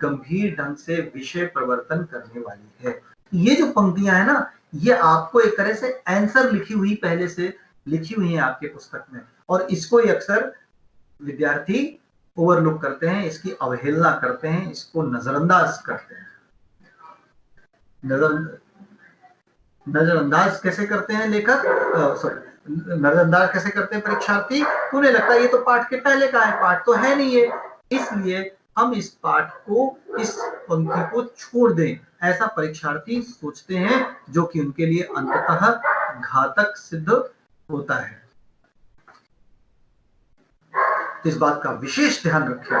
गंभीर ढंग से विषय प्रवर्तन करने वाली है। ये जो पंक्तियां है ना, ये आपको एक तरह से आंसर लिखी हुई, पहले से लिखी हुई है आपके पुस्तक में, और इसको ही अक्सर विद्यार्थी ओवरलुक करते हैं, इसकी अवहेलना करते हैं, इसको नजरअंदाज करते हैं। नजरअंदाज कैसे करते हैं लेखक, नजरअंदाज कैसे करते हैं परीक्षार्थी? उन्हें लगता है ये तो पाठ के पहले का है, पाठ तो है नहीं है, इसलिए हम इस पाठ को, इस पंक्ति को छोड़ दें, ऐसा परीक्षार्थी सोचते हैं, जो कि उनके लिए अंततः घातक सिद्ध होता है। इस बात का विशेष ध्यान रखें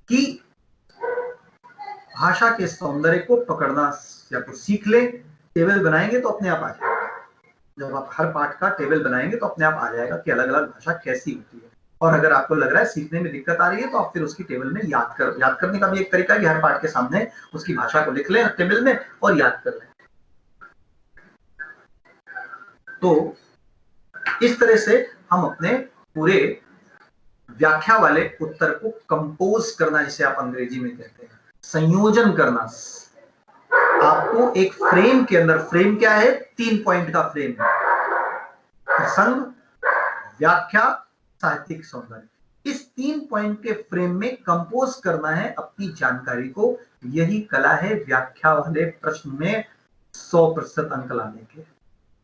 कि भाषा के सौंदर्य को पकड़ना या तो सीख लें, टेबल बनाएंगे तो अपने आप आ जाएगा। जब आप हर पाठ का टेबल बनाएंगे तो अपने आप आ जाएगा कि अलग अलग भाषा कैसी होती है। और अगर आपको लग रहा है सीखने में दिक्कत आ रही है तो आप फिर उसकी टेबल में याद करने का भी एक तरीका है कि हर पाठ के सामने उसकी भाषा को लिख लें टेबल में और याद कर लें। तो इस तरह से हम अपने पूरे व्याख्या वाले उत्तर को कंपोज करना, जिसे आप अंग्रेजी में कहते हैं, संयोजन करना, आपको एक फ्रेम के अंदर, फ्रेम क्या है, 3 पॉइंट का फ्रेम है, प्रसंग, व्याख्या, साहित्यिक सौंदर्य, इस 3 पॉइंट के फ्रेम में कंपोज करना है अपनी जानकारी को। यही कला है व्याख्या वाले प्रश्न में 100% अंक लाने के।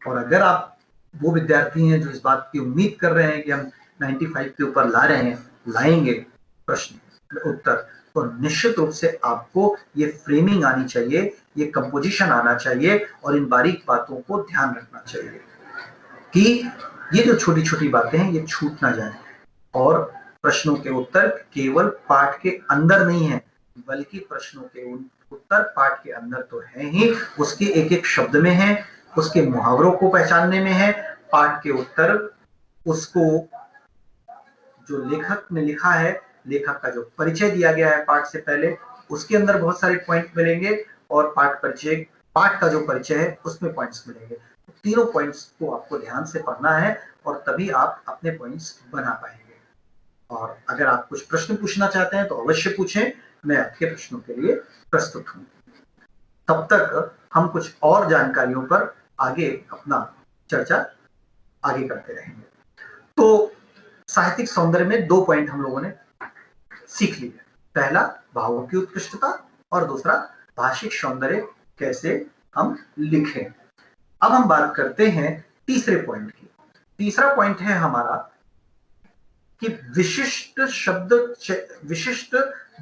और अगर आप वो विद्यार्थी हैं जो इस बात की उम्मीद कर रहे हैं कि हम 95 के ऊपर लाएंगे प्रश्न उत्तर, तो निश्चित रूप से आपको ये फ्रेमिंग आनी चाहिए, ये कंपोजिशन आना चाहिए और इन बारीक बातों को ध्यान रखना चाहिए कि ये जो छोटी छोटी बातें हैं ये छूट ना जाए। और प्रश्नों के उत्तर केवल पाठ के अंदर नहीं है, बल्कि प्रश्नों के उत्तर पाठ के अंदर तो है ही, उसके एक एक शब्द में है, उसके मुहावरों को पहचानने में है। पाठ के उत्तर उसको जो लेखक ने लिखा है, लेखक का जो परिचय दिया गया है पाठ से पहले, उसके अंदर बहुत सारे पॉइंट मिलेंगे और पाठ का जो परिचय है उसमें पॉइंट्स मिलेंगे। तीनों पॉइंट्स को आपको ध्यान से पढ़ना है और तभी आप अपने पॉइंट्स बना पाएंगे। और अगर आप कुछ प्रश्न पूछना चाहते हैं तो अवश्य पूछें, मैं आपके प्रश्नों के लिए प्रस्तुत हूं। तब तक हम कुछ और जानकारियों पर आगे अपना चर्चा आगे करते रहेंगे। तो साहित्यिक सौंदर्य में 2 पॉइंट हम लोगों ने सीख लिए। पहला भावों की उत्कृष्टता और दूसरा भाषिक सौंदर्य कैसे हम लिखें। अब हम बात करते हैं तीसरे पॉइंट की। तीसरा पॉइंट है हमारा कि विशिष्ट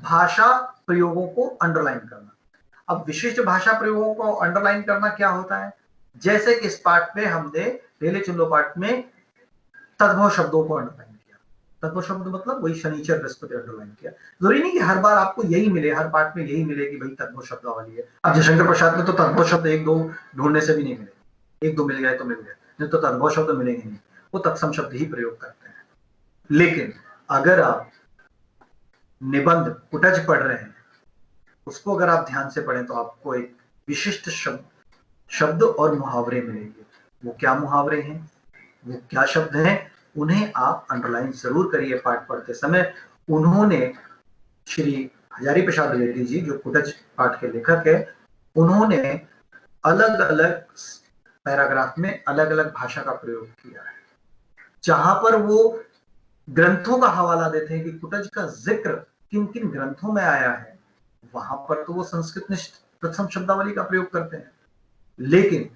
भाषा प्रयोगों को अंडरलाइन करना। अब विशिष्ट भाषा प्रयोगों को अंडरलाइन करना क्या होता है? जैसे कि इस पाठ में हमने लेले चुल्लो पाठ में तद्भव शब्दों को अंडरलाइन किया। तद्भव शब्द मतलब वही शनिचर बृहस्पति अंडरलाइन किया। जरूरी नहीं कि हर बार आपको यही मिले, हर पाठ में यही मिले कि भाई तद्भव शब्दावली है। अब जयशंकर प्रसाद में तो तद्भव शब्द 1-2 ढूंढने से भी नहीं मिले, 1-2 मिल गए तो मिल गए, नहीं तो तद्भव शब्द मिलेंगे नहीं, वो तत्सम शब्द ही प्रयोग करते हैं। लेकिन अगर आप निबंध कुटज पढ़ रहे हैं, उसको अगर आप ध्यान से पढ़ें तो आपको एक विशिष्ट शब्द और मुहावरे मिलेंगे। वो क्या मुहावरे हैं, वो क्या शब्द हैं, उन्हें आप अंडरलाइन जरूर करिए पाठ पढ़ते समय। उन्होंने श्री हजारी प्रसाद द्विवेदी जी, जो कुटज पाठ के लेखक है, उन्होंने अलग अलग पैराग्राफ में अलग अलग भाषा का प्रयोग किया है। जहां पर वो ग्रंथों का हवाला देते हैं कि कुटज का जिक्र किन किन ग्रंथों में आया है, वहां पर तो वो संस्कृत निष्ठ प्रथम शब्दावली का प्रयोग करते हैं। लेकिन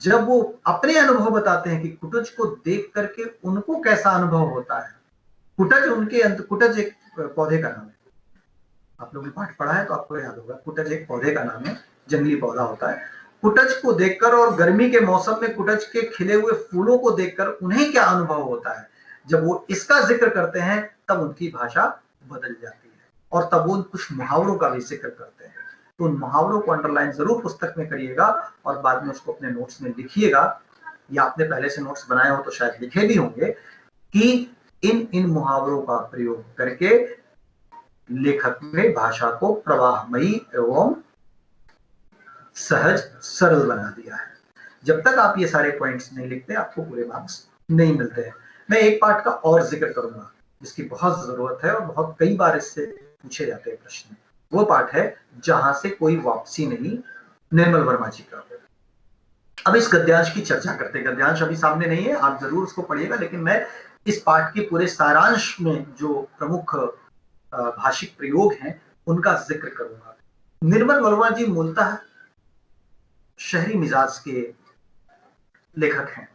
जब वो अपने अनुभव बताते हैं कि कुटज को देख करके उनको कैसा अनुभव होता है, कुटज एक पौधे का नाम है। आप लोगों ने पाठ पढ़ा है तो आपको याद होगा, कुटज एक पौधे का नाम है, जंगली पौधा होता है। कुटज को देखकर और गर्मी के मौसम में कुटज के खिले हुए फूलों को देखकर उन्हें क्या अनुभव होता है, जब वो इसका जिक्र करते हैं तब उनकी भाषा बदल जाती है और तब वो कुछ मुहावरों का भी जिक्र करते हैं। तो उन मुहावरों को अंडरलाइन जरूर पुस्तक में करिएगा और बाद में उसको अपने नोट्स में लिखिएगा, या आपने पहले से नोट्स बनाए हो तो शायद लिखे भी होंगे कि इन मुहावरों का प्रयोग करके लेखक ने भाषा को प्रवाहमयी एवं सहज सरल बना दिया है। जब तक आप ये सारे पॉइंट्स नहीं लिखते आपको पूरे मार्क्स नहीं मिलते हैं। मैं एक पार्ट का और जिक्र करूंगा जिसकी बहुत जरूरत है और बहुत कई बार इससे पूछे जाते हैं प्रश्न। वो पार्ट है जहां से कोई वापसी नहीं, निर्मल वर्मा जी का। अब इस गद्यांश की चर्चा करते हैं। गद्यांश अभी सामने नहीं है, आप जरूर उसको पढ़िएगा, लेकिन मैं इस पाठ के पूरे सारांश में जो प्रमुख भाषिक प्रयोग हैं उनका जिक्र करूंगा। निर्मल वर्मा जी मूलतः शहरी मिजाज के लेखक हैं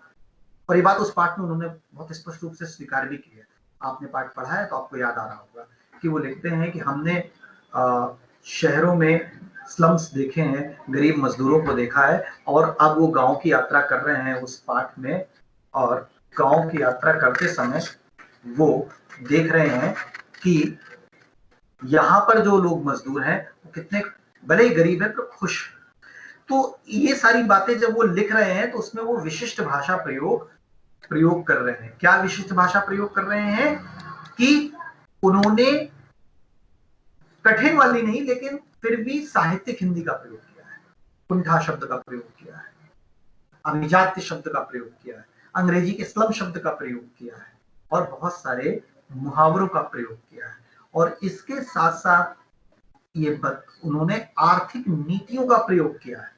और ये बात उस पाठ में उन्होंने बहुत स्पष्ट रूप से स्वीकार भी की है। आपने पाठ पढ़ा है तो आपको याद आ रहा होगा कि वो लिखते हैं कि हमने शहरों में स्लम्स देखे हैं, गरीब मजदूरों को देखा है, और अब वो गांव की यात्रा कर रहे हैं उस पाठ में, और गांव की यात्रा करते समय वो देख रहे हैं कि यहाँ पर जो लोग मजदूर हैं वो कितने भले ही गरीब है पर खुश। तो ये सारी बातें जब वो लिख रहे हैं तो उसमें वो विशिष्ट भाषा प्रयोग कर रहे हैं। क्या विशिष्ट भाषा प्रयोग कर रहे हैं कि उन्होंने कठिन वाली नहीं लेकिन फिर भी साहित्यिक हिंदी का प्रयोग किया है, कुंठा शब्द का प्रयोग किया है, अभिजात्य शब्द का प्रयोग किया है, अंग्रेजी के स्लम शब्द का प्रयोग किया है और बहुत सारे मुहावरों का प्रयोग किया है। और इसके साथ साथ ये उन्होंने आर्थिक नीतियों का प्रयोग किया है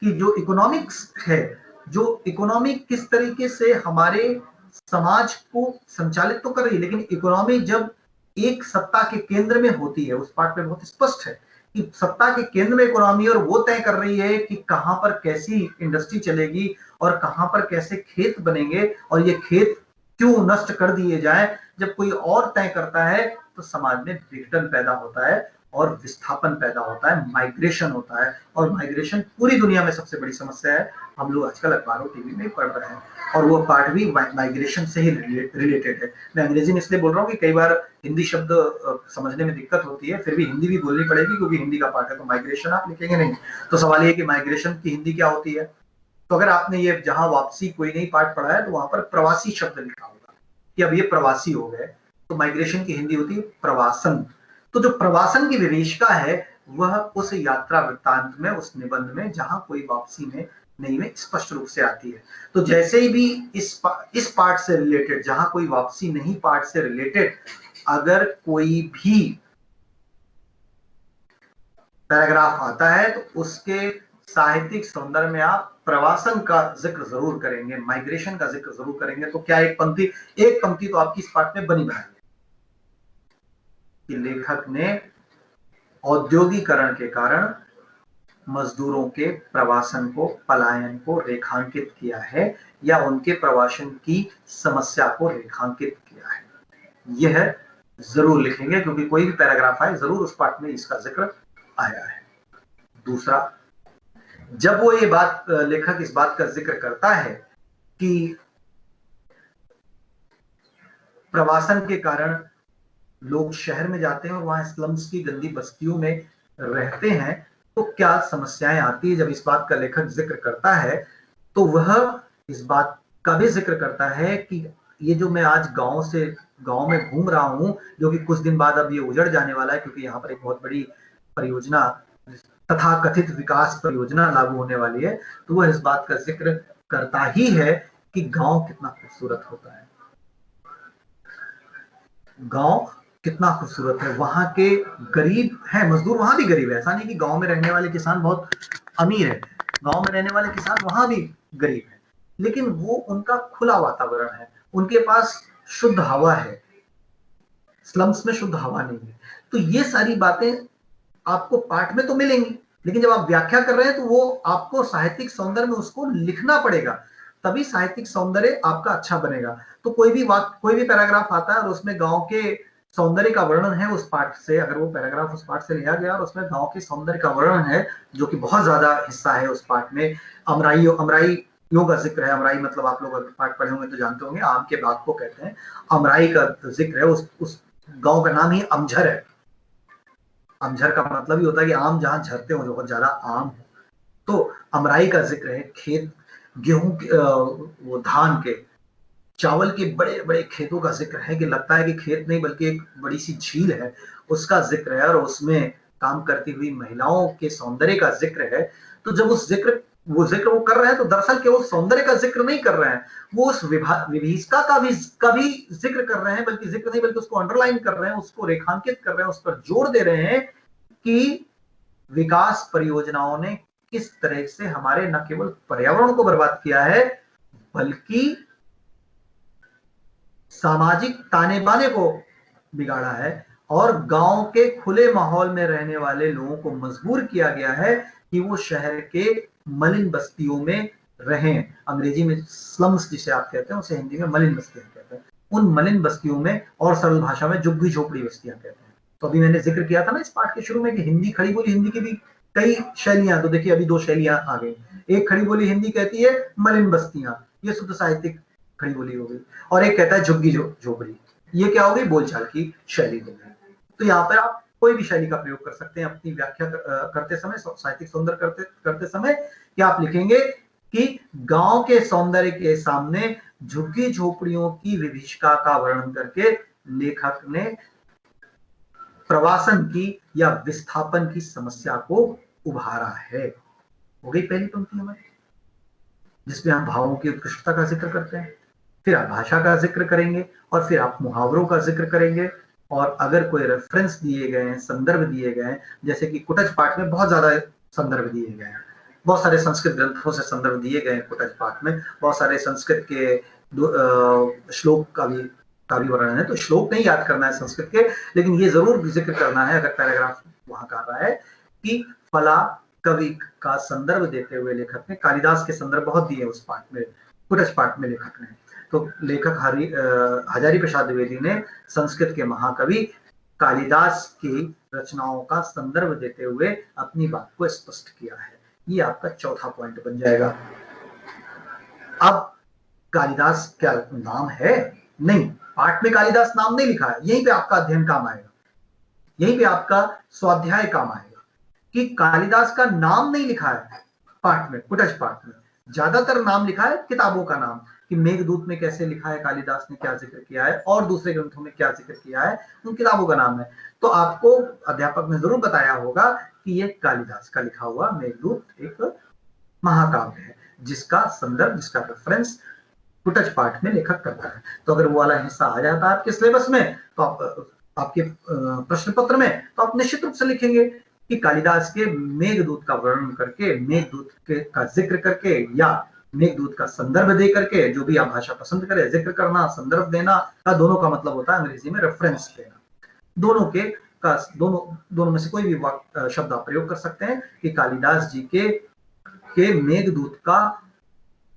कि जो इकोनॉमिक्स है, जो इकोनॉमी किस तरीके से हमारे समाज को संचालित तो कर रही है, लेकिन इकोनॉमी जब एक सत्ता के केंद्र में होती है, उस पाठ में बहुत स्पष्ट है कि सत्ता के केंद्र में इकोनॉमी और वो तय कर रही है कि कहां पर कैसी इंडस्ट्री चलेगी और कहां पर कैसे खेत बनेंगे और ये खेत क्यों नष्ट कर दिए जाए। जब कोई और तय करता है तो समाज में विघटन पैदा होता है और विस्थापन पैदा होता है, माइग्रेशन होता है। और माइग्रेशन पूरी दुनिया में सबसे बड़ी समस्या है, हम लोग आजकल अखबारों टीवी में पढ़ रहे हैं, और वो पार्ट भी माइग्रेशन से ही रिलेटेड है। मैं अंग्रेजी में इसलिए बोल रहा हूँ कि कई बार हिंदी शब्द समझने में दिक्कत होती है, फिर भी हिंदी भी बोलनी पड़ेगी क्योंकि हिंदी का पार्ट है। तो माइग्रेशन आप लिखेंगे नहीं, तो सवाल ये कि माइग्रेशन की हिंदी क्या होती है। तो अगर आपने ये जहां वापसी कोई नहीं पार्ट पढ़ा है तो वहां पर प्रवासी शब्द लिखा होगा कि अब ये प्रवासी हो गए, तो माइग्रेशन की हिंदी होती है प्रवासन। तो जो प्रवासन की विभीषिका है वह उस यात्रा वृत्तांत में, उस निबंध में जहां कोई वापसी में नहीं में स्पष्ट रूप से आती है। तो जैसे ही भी इस पार्ट से रिलेटेड, जहां कोई वापसी नहीं पार्ट से रिलेटेड अगर कोई भी पैराग्राफ आता है तो उसके साहित्यिक सौंदर्य में आप प्रवासन का जिक्र जरूर करेंगे, माइग्रेशन का जिक्र जरूर करेंगे। तो क्या एक पंक्ति तो आपकी इस पार्ट में बनी बनाई कि लेखक ने औद्योगिकरण के कारण मजदूरों के प्रवासन को, पलायन को रेखांकित किया है या उनके प्रवासन की समस्या को रेखांकित किया है। यह जरूर लिखेंगे क्योंकि कोई भी पैराग्राफ आए जरूर उस पार्ट में इसका जिक्र आया है। दूसरा, जब वो ये बात, लेखक इस बात का जिक्र करता है कि प्रवासन के कारण लोग शहर में जाते हैं और वहां स्लम्स की गंदी बस्तियों में रहते हैं, तो क्या समस्याएं आती है। जब इस बात का लेखक जिक्र करता है तो वह इस बात का भी जिक्र करता है कि ये जो मैं आज गांव में घूम रहा हूं, जो कि कुछ दिन बाद अब ये उजड़ जाने वाला है क्योंकि यहाँ पर एक बहुत बड़ी परियोजना, तथा कथित विकास परियोजना लागू होने वाली है, तो वह इस बात का जिक्र करता ही है कि गांव कितना खूबसूरत होता है, गांव कितना खूबसूरत है। वहां के गरीब है मजदूर, वहां भी गरीब है, ऐसा नहीं कि गांव में रहने वाले किसान बहुत अमीर है, गांव में रहने वाले किसान वहां भी गरीब है, लेकिन वो उनका खुला वातावरण है, उनके पास शुद्ध हवा है, स्लम्स में शुद्ध हवा नहीं है। तो ये सारी बातें आपको पाठ में तो मिलेंगी, लेकिन जब आप व्याख्या कर रहे हैं तो वो आपको साहित्यिक सौंदर्य में उसको लिखना पड़ेगा, तभी साहित्यिक सौंदर्य आपका अच्छा बनेगा। तो कोई भी पैराग्राफ आता है और उसमें गांव के सौंदर्य का वर्णन है उस पाठ से, अगर वो पैराग्राफ उस पाठ से लिया गया और उसमें गांव के सौंदर्य का वर्णन है जो कि बहुत ज्यादा हिस्सा है उस पाठ में, अमराइयों का जिक्र है। अमराई मतलब आप लोग अगर पाठ पढ़े होंगे तो जानते होंगे, आम के बाग को कहते हैं, अमराई का जिक्र है। उस गांव का नाम ही अमझर है। अमझर का मतलब ही होता है कि आम जहां झरते हो, बहुत ज्यादा आम हो। तो अमराई का जिक्र है, खेत गेहूं वो धान के, चावल के बड़े बड़े खेतों का जिक्र है कि लगता है कि खेत नहीं बल्कि एक बड़ी सी झील है, उसका जिक्र है, और उसमें काम करती हुई महिलाओं के सौंदर्य का जिक्र है। तो जब वो जिक्र वो कर रहे हैं तो दरअसल केवल सौंदर्य का जिक्र नहीं कर रहे हैं, वो उस विभीषिका का भी जिक्र कर रहे हैं, बल्कि जिक्र नहीं बल्कि उसको अंडरलाइन कर रहे हैं, उसको रेखांकित कर रहे हैं, उस पर जोर दे रहे हैं कि विकास परियोजनाओं ने किस तरह से हमारे न केवल पर्यावरण को बर्बाद किया है बल्कि सामाजिक ताने बाने को बिगाड़ा है, और गांव के खुले माहौल में रहने वाले लोगों को मजबूर किया गया है कि वो शहर के मलिन बस्तियों में रहें। अंग्रेजी में स्लम्स जिसे आप कहते हैं उसे हिंदी में मलिन बस्तियां कहते हैं। उन मलिन बस्तियों में, और सरल भाषा में, झुग्गी झोपड़ी बस्तियां कहते हैं। तो अभी मैंने जिक्र किया था ना इस पाठ के शुरू में कि हिंदी, खड़ी बोली हिंदी की भी कई शैलियां, तो देखिए अभी दो शैलियां आ गई। एक खड़ी बोली हिंदी कहती है मलिन बस्तियां, ये शुद्ध साहित्यिक खड़ी बोली हो गई, और एक कहता है झुग्गी झोपड़ी, ये क्या हो गई, बोलचाल की शैली हो गई। तो यहाँ पर आप कोई भी शैली का प्रयोग कर सकते हैं अपनी व्याख्या करते समय, साहित्यिक सौंदर्य करते समय। कि आप लिखेंगे कि गांव के सौंदर्य के सामने झुग्गी झोपड़ियों की विभीषिका का वर्णन करके लेखक ने प्रवासन की या विस्थापन की समस्या को उभारा है। हो गई पहली पंक्ति हमारी, जिसमें हम भावों की उत्कृष्टता का जिक्र करते हैं, फिर आप भाषा का जिक्र करेंगे, और फिर आप मुहावरों का जिक्र करेंगे, और अगर कोई रेफरेंस दिए गए हैं, संदर्भ दिए गए हैं, जैसे कि कुटज पाठ में बहुत ज्यादा संदर्भ दिए गए हैं, बहुत सारे संस्कृत ग्रंथों से संदर्भ दिए गए हैं कुटज पाठ में, बहुत सारे संस्कृत के श्लोक का भी वर्णन है। तो श्लोक नहीं याद करना है संस्कृत के, लेकिन ये जरूर जिक्र करना है अगर पैराग्राफ वहां कर रहा है कि फला कवि का संदर्भ देते हुए लेखक ने, कालिदास के संदर्भ बहुत दिए उस पाठ में, कुटज पाठ में लेखक ने, तो लेखक हजारी प्रसाद द्विवेदी ने संस्कृत के महाकवि कालिदास की रचनाओं का संदर्भ देते हुए अपनी बात को स्पष्ट किया है। ये आपका चौथा पॉइंट बन जाएगा। अब कालिदास क्या नाम है? नहीं, पाठ में कालिदास नाम नहीं लिखा है। यहीं पे आपका अध्ययन काम आएगा, यहीं पे आपका स्वाध्याय काम आएगा कि कालिदास का नाम नहीं लिखा है पाठ में, कुटज पाठ में। ज्यादातर नाम लिखा है किताबों का नाम, कि मेघदूत में कैसे लिखा है, कालिदास ने क्या जिक्र किया है, और दूसरे ग्रंथों में क्या जिक्र किया है, उन किताबों का नाम है। तो आपको अध्यापक ने जरूर बताया होगा कि ये कालिदास का लिखा हुआ मेघदूत एक महाकाव्य है, जिसका संदर्भ, जिसका रेफरेंस कुटज पाठ में लेखक करता है। तो अगर वो वाला हिस्सा आ जाता है आपके सिलेबस में, तो आपके प्रश्न पत्र में, तो आप निश्चित रूप से लिखेंगे कि कालिदास के मेघदूत का वर्णन करके, मेघदूत का जिक्र करके, या मेघदूत का संदर्भ दे करके, जो भी आप भाषा पसंद करें, जिक्र करना, संदर्भ देना का दोनों का मतलब होता है अंग्रेजी में रेफरेंस देना। दोनों में से कोई भी शब्द आप प्रयोग कर सकते हैं कि कालिदास जी के मेघदूत का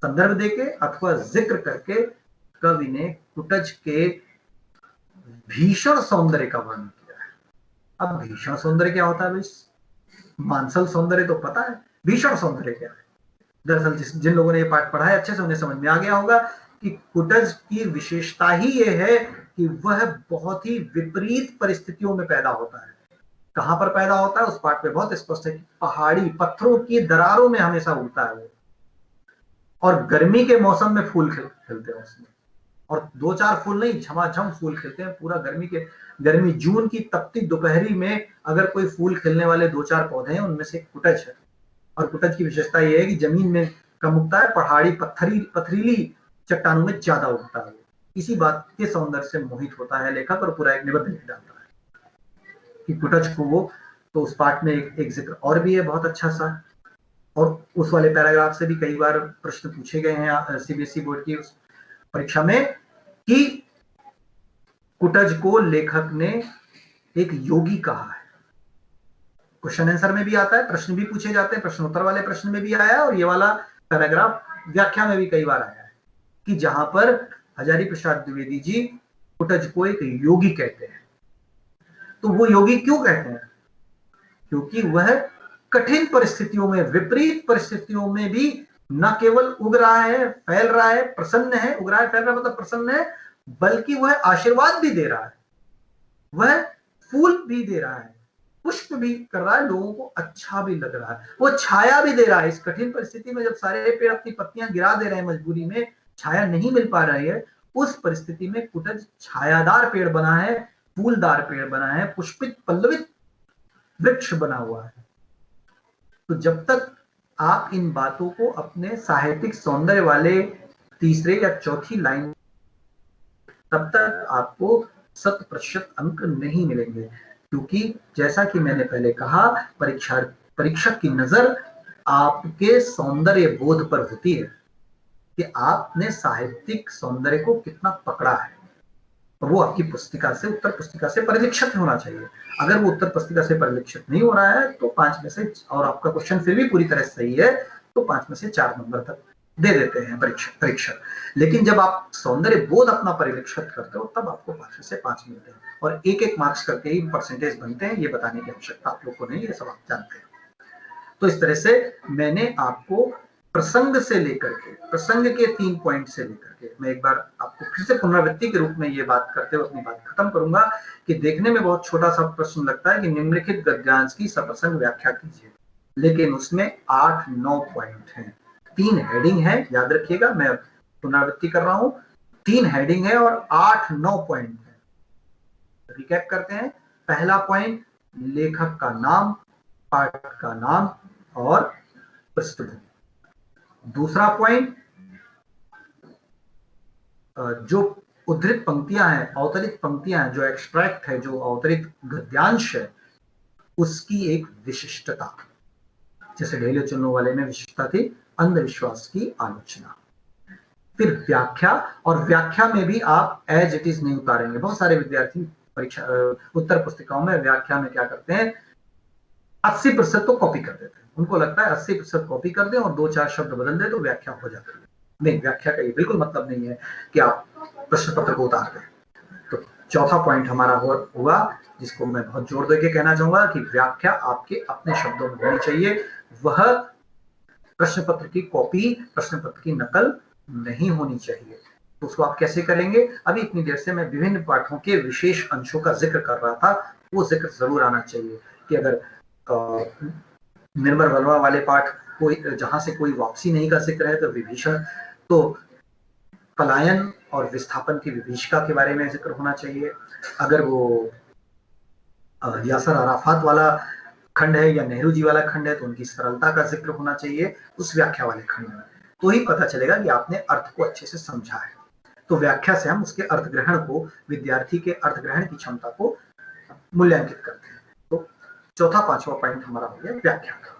संदर्भ देके अथवा जिक्र करके कवि ने कुटज के भीषण सौंदर्य का वर्णन किया है। अब भीषण सौंदर्य क्या होता है भाई? मानसल सौंदर्य तो पता है, भीषण सौंदर्य क्या है? दरअसल जिन लोगों ने ये पाठ पढ़ा है अच्छे से उन्हें समझ में आ गया होगा कि कुटज की विशेषता ही ये है कि वह बहुत ही विपरीत परिस्थितियों में पैदा होता है। कहां पर पैदा होता है उस पाठ में बहुत स्पष्ट है कि पहाड़ी पत्थरों की दरारों में हमेशा उगता है वो, और गर्मी के मौसम में फूल खिलते हैं उसमें, और 2-4 फूल नहीं, झमाझम फूल खिलते हैं। पूरा गर्मी जून की तपती दोपहरी में अगर कोई फूल खिलने वाले 2-4 पौधे हैं, उनमें से कुटज है। और कुटज की विशेषता यह है कि जमीन में कम उगता है, पहाड़ी पथरीली चट्टानों में ज्यादा उगता है। इसी बात के सौंदर्य से मोहित होता है लेखक और पूरा एक निबंध लिख डालता है कि कुटज को वो। तो उस पाठ में एक जिक्र और भी है बहुत अच्छा सा, और उस वाले पैराग्राफ से भी कई बार प्रश्न पूछे गए हैं सीबीएसई बोर्ड की उस परीक्षा में, कि कुटज को लेखक ने एक योगी कहा है। क्वेश्चन आंसर में भी आता है, प्रश्न भी पूछे जाते हैं, प्रश्नोत्तर वाले प्रश्न में भी आया है, और ये वाला पैराग्राफ व्याख्या में भी कई बार आया है कि जहां पर हजारी प्रसाद द्विवेदी जी कुटज को एक योगी कहते हैं। तो वो योगी क्यों कहते हैं? क्योंकि वह कठिन परिस्थितियों में, विपरीत परिस्थितियों में भी न केवल उग रहा है, फैल रहा है, प्रसन्न है, उग रहा है, फैल रहा है मतलब प्रसन्न है, बल्कि वह आशीर्वाद भी दे रहा है, वह फूल भी दे रहा है, पुष्प भी कर रहा है, लोगों को अच्छा भी लग रहा है, वो छाया भी दे रहा है। इस कठिन परिस्थिति में जब सारे पेड़ अपनी पत्तियां गिरा दे रहे हैं, मजबूरी में छाया नहीं मिल पा रही है, उस परिस्थिति में कुटज छायादार पेड़ बना है, फूलदार पेड़ बना है, पुष्पित पल्लवित वृक्ष बना हुआ है। तो जब तक आप इन बातों को अपने साहित्यिक सौंदर्य वाले तीसरे या चौथी लाइन, तब तक आपको 100% अंक नहीं मिलेंगे। क्योंकि जैसा कि मैंने पहले कहा, परीक्षक की नजर आपके सौंदर्य बोध पर होती है कि आपने साहित्यिक सौंदर्य को कितना पकड़ा है, और वो आपकी पुस्तिका से, उत्तर पुस्तिका से परिलक्षित होना चाहिए। अगर वो उत्तर पुस्तिका से परिलक्षित नहीं हो रहा है तो 5 में से, और आपका क्वेश्चन फिर भी पूरी तरह सही है, तो 5 में से 4 नंबर तक दे देते हैं परीक्षक। लेकिन जब आप सौंदर्य बोध अपना परिलक्षित करते हो तब आपको 5 में से 5 मिलते हैं, और एक मार्क्स करके ही परसेंटेज बनते हैं, ये बताने की आवश्यकता आप लोग को नहीं, ये सब आप जानते हैं। तो इस तरह से मैंने आपको प्रसंग से लेकर के, प्रसंग के 3 पॉइंट से लेकर के, मैं एक बार आपको फिर से पुनरावृत्ति के रूप में ये बात करते हुए अपनी बात खत्म करूंगा कि देखने में बहुत छोटा सा प्रश्न लगता है कि निम्नलिखित गद्यांश की सप्रसंग व्याख्या कीजिए, लेकिन उसमें 8-9 पॉइंट हैं, 3 हेडिंग है, याद रखिएगा, मैं पुनरावृत्ति कर रहा हूं, 3 हेडिंग है और 8-9 पॉइंट है। रिकैप करते हैं। पहला पॉइंट, लेखक का नाम, पाठ का नाम और पृष्ठभूमि। दूसरा पॉइंट, जो उद्धृत पंक्तियां हैं, अवतरित पंक्तियां हैं, जो एक्सट्रैक्ट है, जो अवतरित गद्यांश है, उसकी एक विशिष्टता, जैसे ढेले चुनने वाले में विशिष्टता थी, अंधविश्वास की आलोचना। फिर व्याख्या, और व्याख्या में भी आप एज इट इज नहीं उतारेंगे। बहुत सारे विद्यार्थी परीक्षा उत्तर पुस्तिकाओं में व्याख्या में क्या करते हैं, 80% तो कॉपी कर देते हैं, उनको लगता है 80% कॉपी कर दें और 2-4 शब्द बदल दें तो व्याख्या हो जाती है। नहीं, व्याख्या का ये बिल्कुल मतलब नहीं है कि आप प्रश्न पत्र को उतार दें। तो चौथा पॉइंट हमारा हुआ जिसको मैं बहुत जोर देके कहना चाहूंगा कि व्याख्या आपके अपने शब्दों में होनी चाहिए। वह प्रश्न पत्र की कॉपी, प्रश्न पत्र की नकल नहीं होनी चाहिए। तो उसको आप कैसे करेंगे? अभी इतनी देर से मैं विभिन्न पाठों के विशेष अंशों का जिक्र कर रहा था, वो जिक्र जरूर आना चाहिए कि अगर निर्मल वर्मा वाले पाठ कोई जहां से कोई वापसी नहीं का जिक्र है तो विभीषण, तो पलायन और विस्थापन की विभीषिका के बारे में जिक्र होना चाहिए। अगर वो यासर अराफात वाला खंड है या नेहरू जी वाला खंड है तो उनकी सरलता का जिक्र होना चाहिए उस व्याख्या वाले खंड में, तो ही पता चलेगा कि आपने अर्थ को अच्छे से समझा है। तो व्याख्या से हम उसके अर्थ ग्रहण को, विद्यार्थी के अर्थ ग्रहण की क्षमता को मूल्यांकित करते हैं। तो चौथा पांचवा पॉइंट हमारा हो गया व्याख्या का।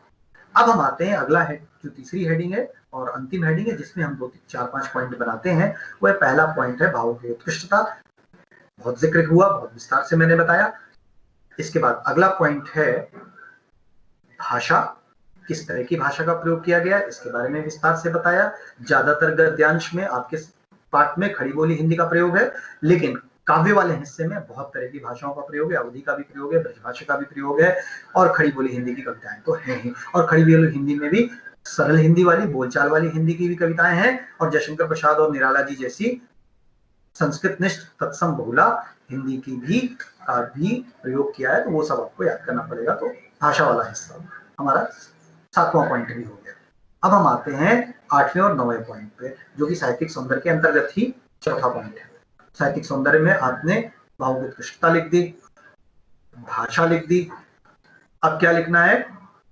अब हम आते हैं अगला है जो तीसरी हेडिंग है और अंतिम हेडिंग है जिसमें हम 2-4-5 पॉइंट बनाते हैं। वह पहला पॉइंट है भावों की उत्कृष्टता। बहुत जिक्र हुआ, बहुत विस्तार से मैंने बताया। इसके बाद अगला पॉइंट है भाषा, किस तरह की भाषा का प्रयोग किया गया इसके बारे में विस्तार से बताया। ज्यादातर गद्यांश में आपके पाठ में खड़ी बोली हिंदी का प्रयोग है, लेकिन काव्य वाले हिस्से में बहुत तरह की भाषाओं का प्रयोग है, अवधि का भी प्रयोग है, ब्रजभाषा का भी प्रयोग है और खड़ी बोली हिंदी की कविताएं तो है ही। और खड़ी बोली हिंदी में भी सरल हिंदी वाली, बोलचाल वाली हिंदी की भी कविताएं हैं और जयशंकर प्रसाद और निराला जी जैसी संस्कृत निष्ठ तत्सम बहुला हिंदी की भी प्रयोग किया है, तो वो सब आपको याद करना पड़ेगा। तो भाषा वाला हिस्सा हमारा 7वां पॉइंट भी हो गया। अब हम आते हैं 8वें और 9वें पॉइंट पे जो कि साहित्यिक सौंदर्य के अंतर्गत ही चौथा पॉइंट है। साहित्यिक सौंदर्य में आपने भाव की उत्कृष्टता लिख दी, भाषा लिख दी। अब क्या लिखना है?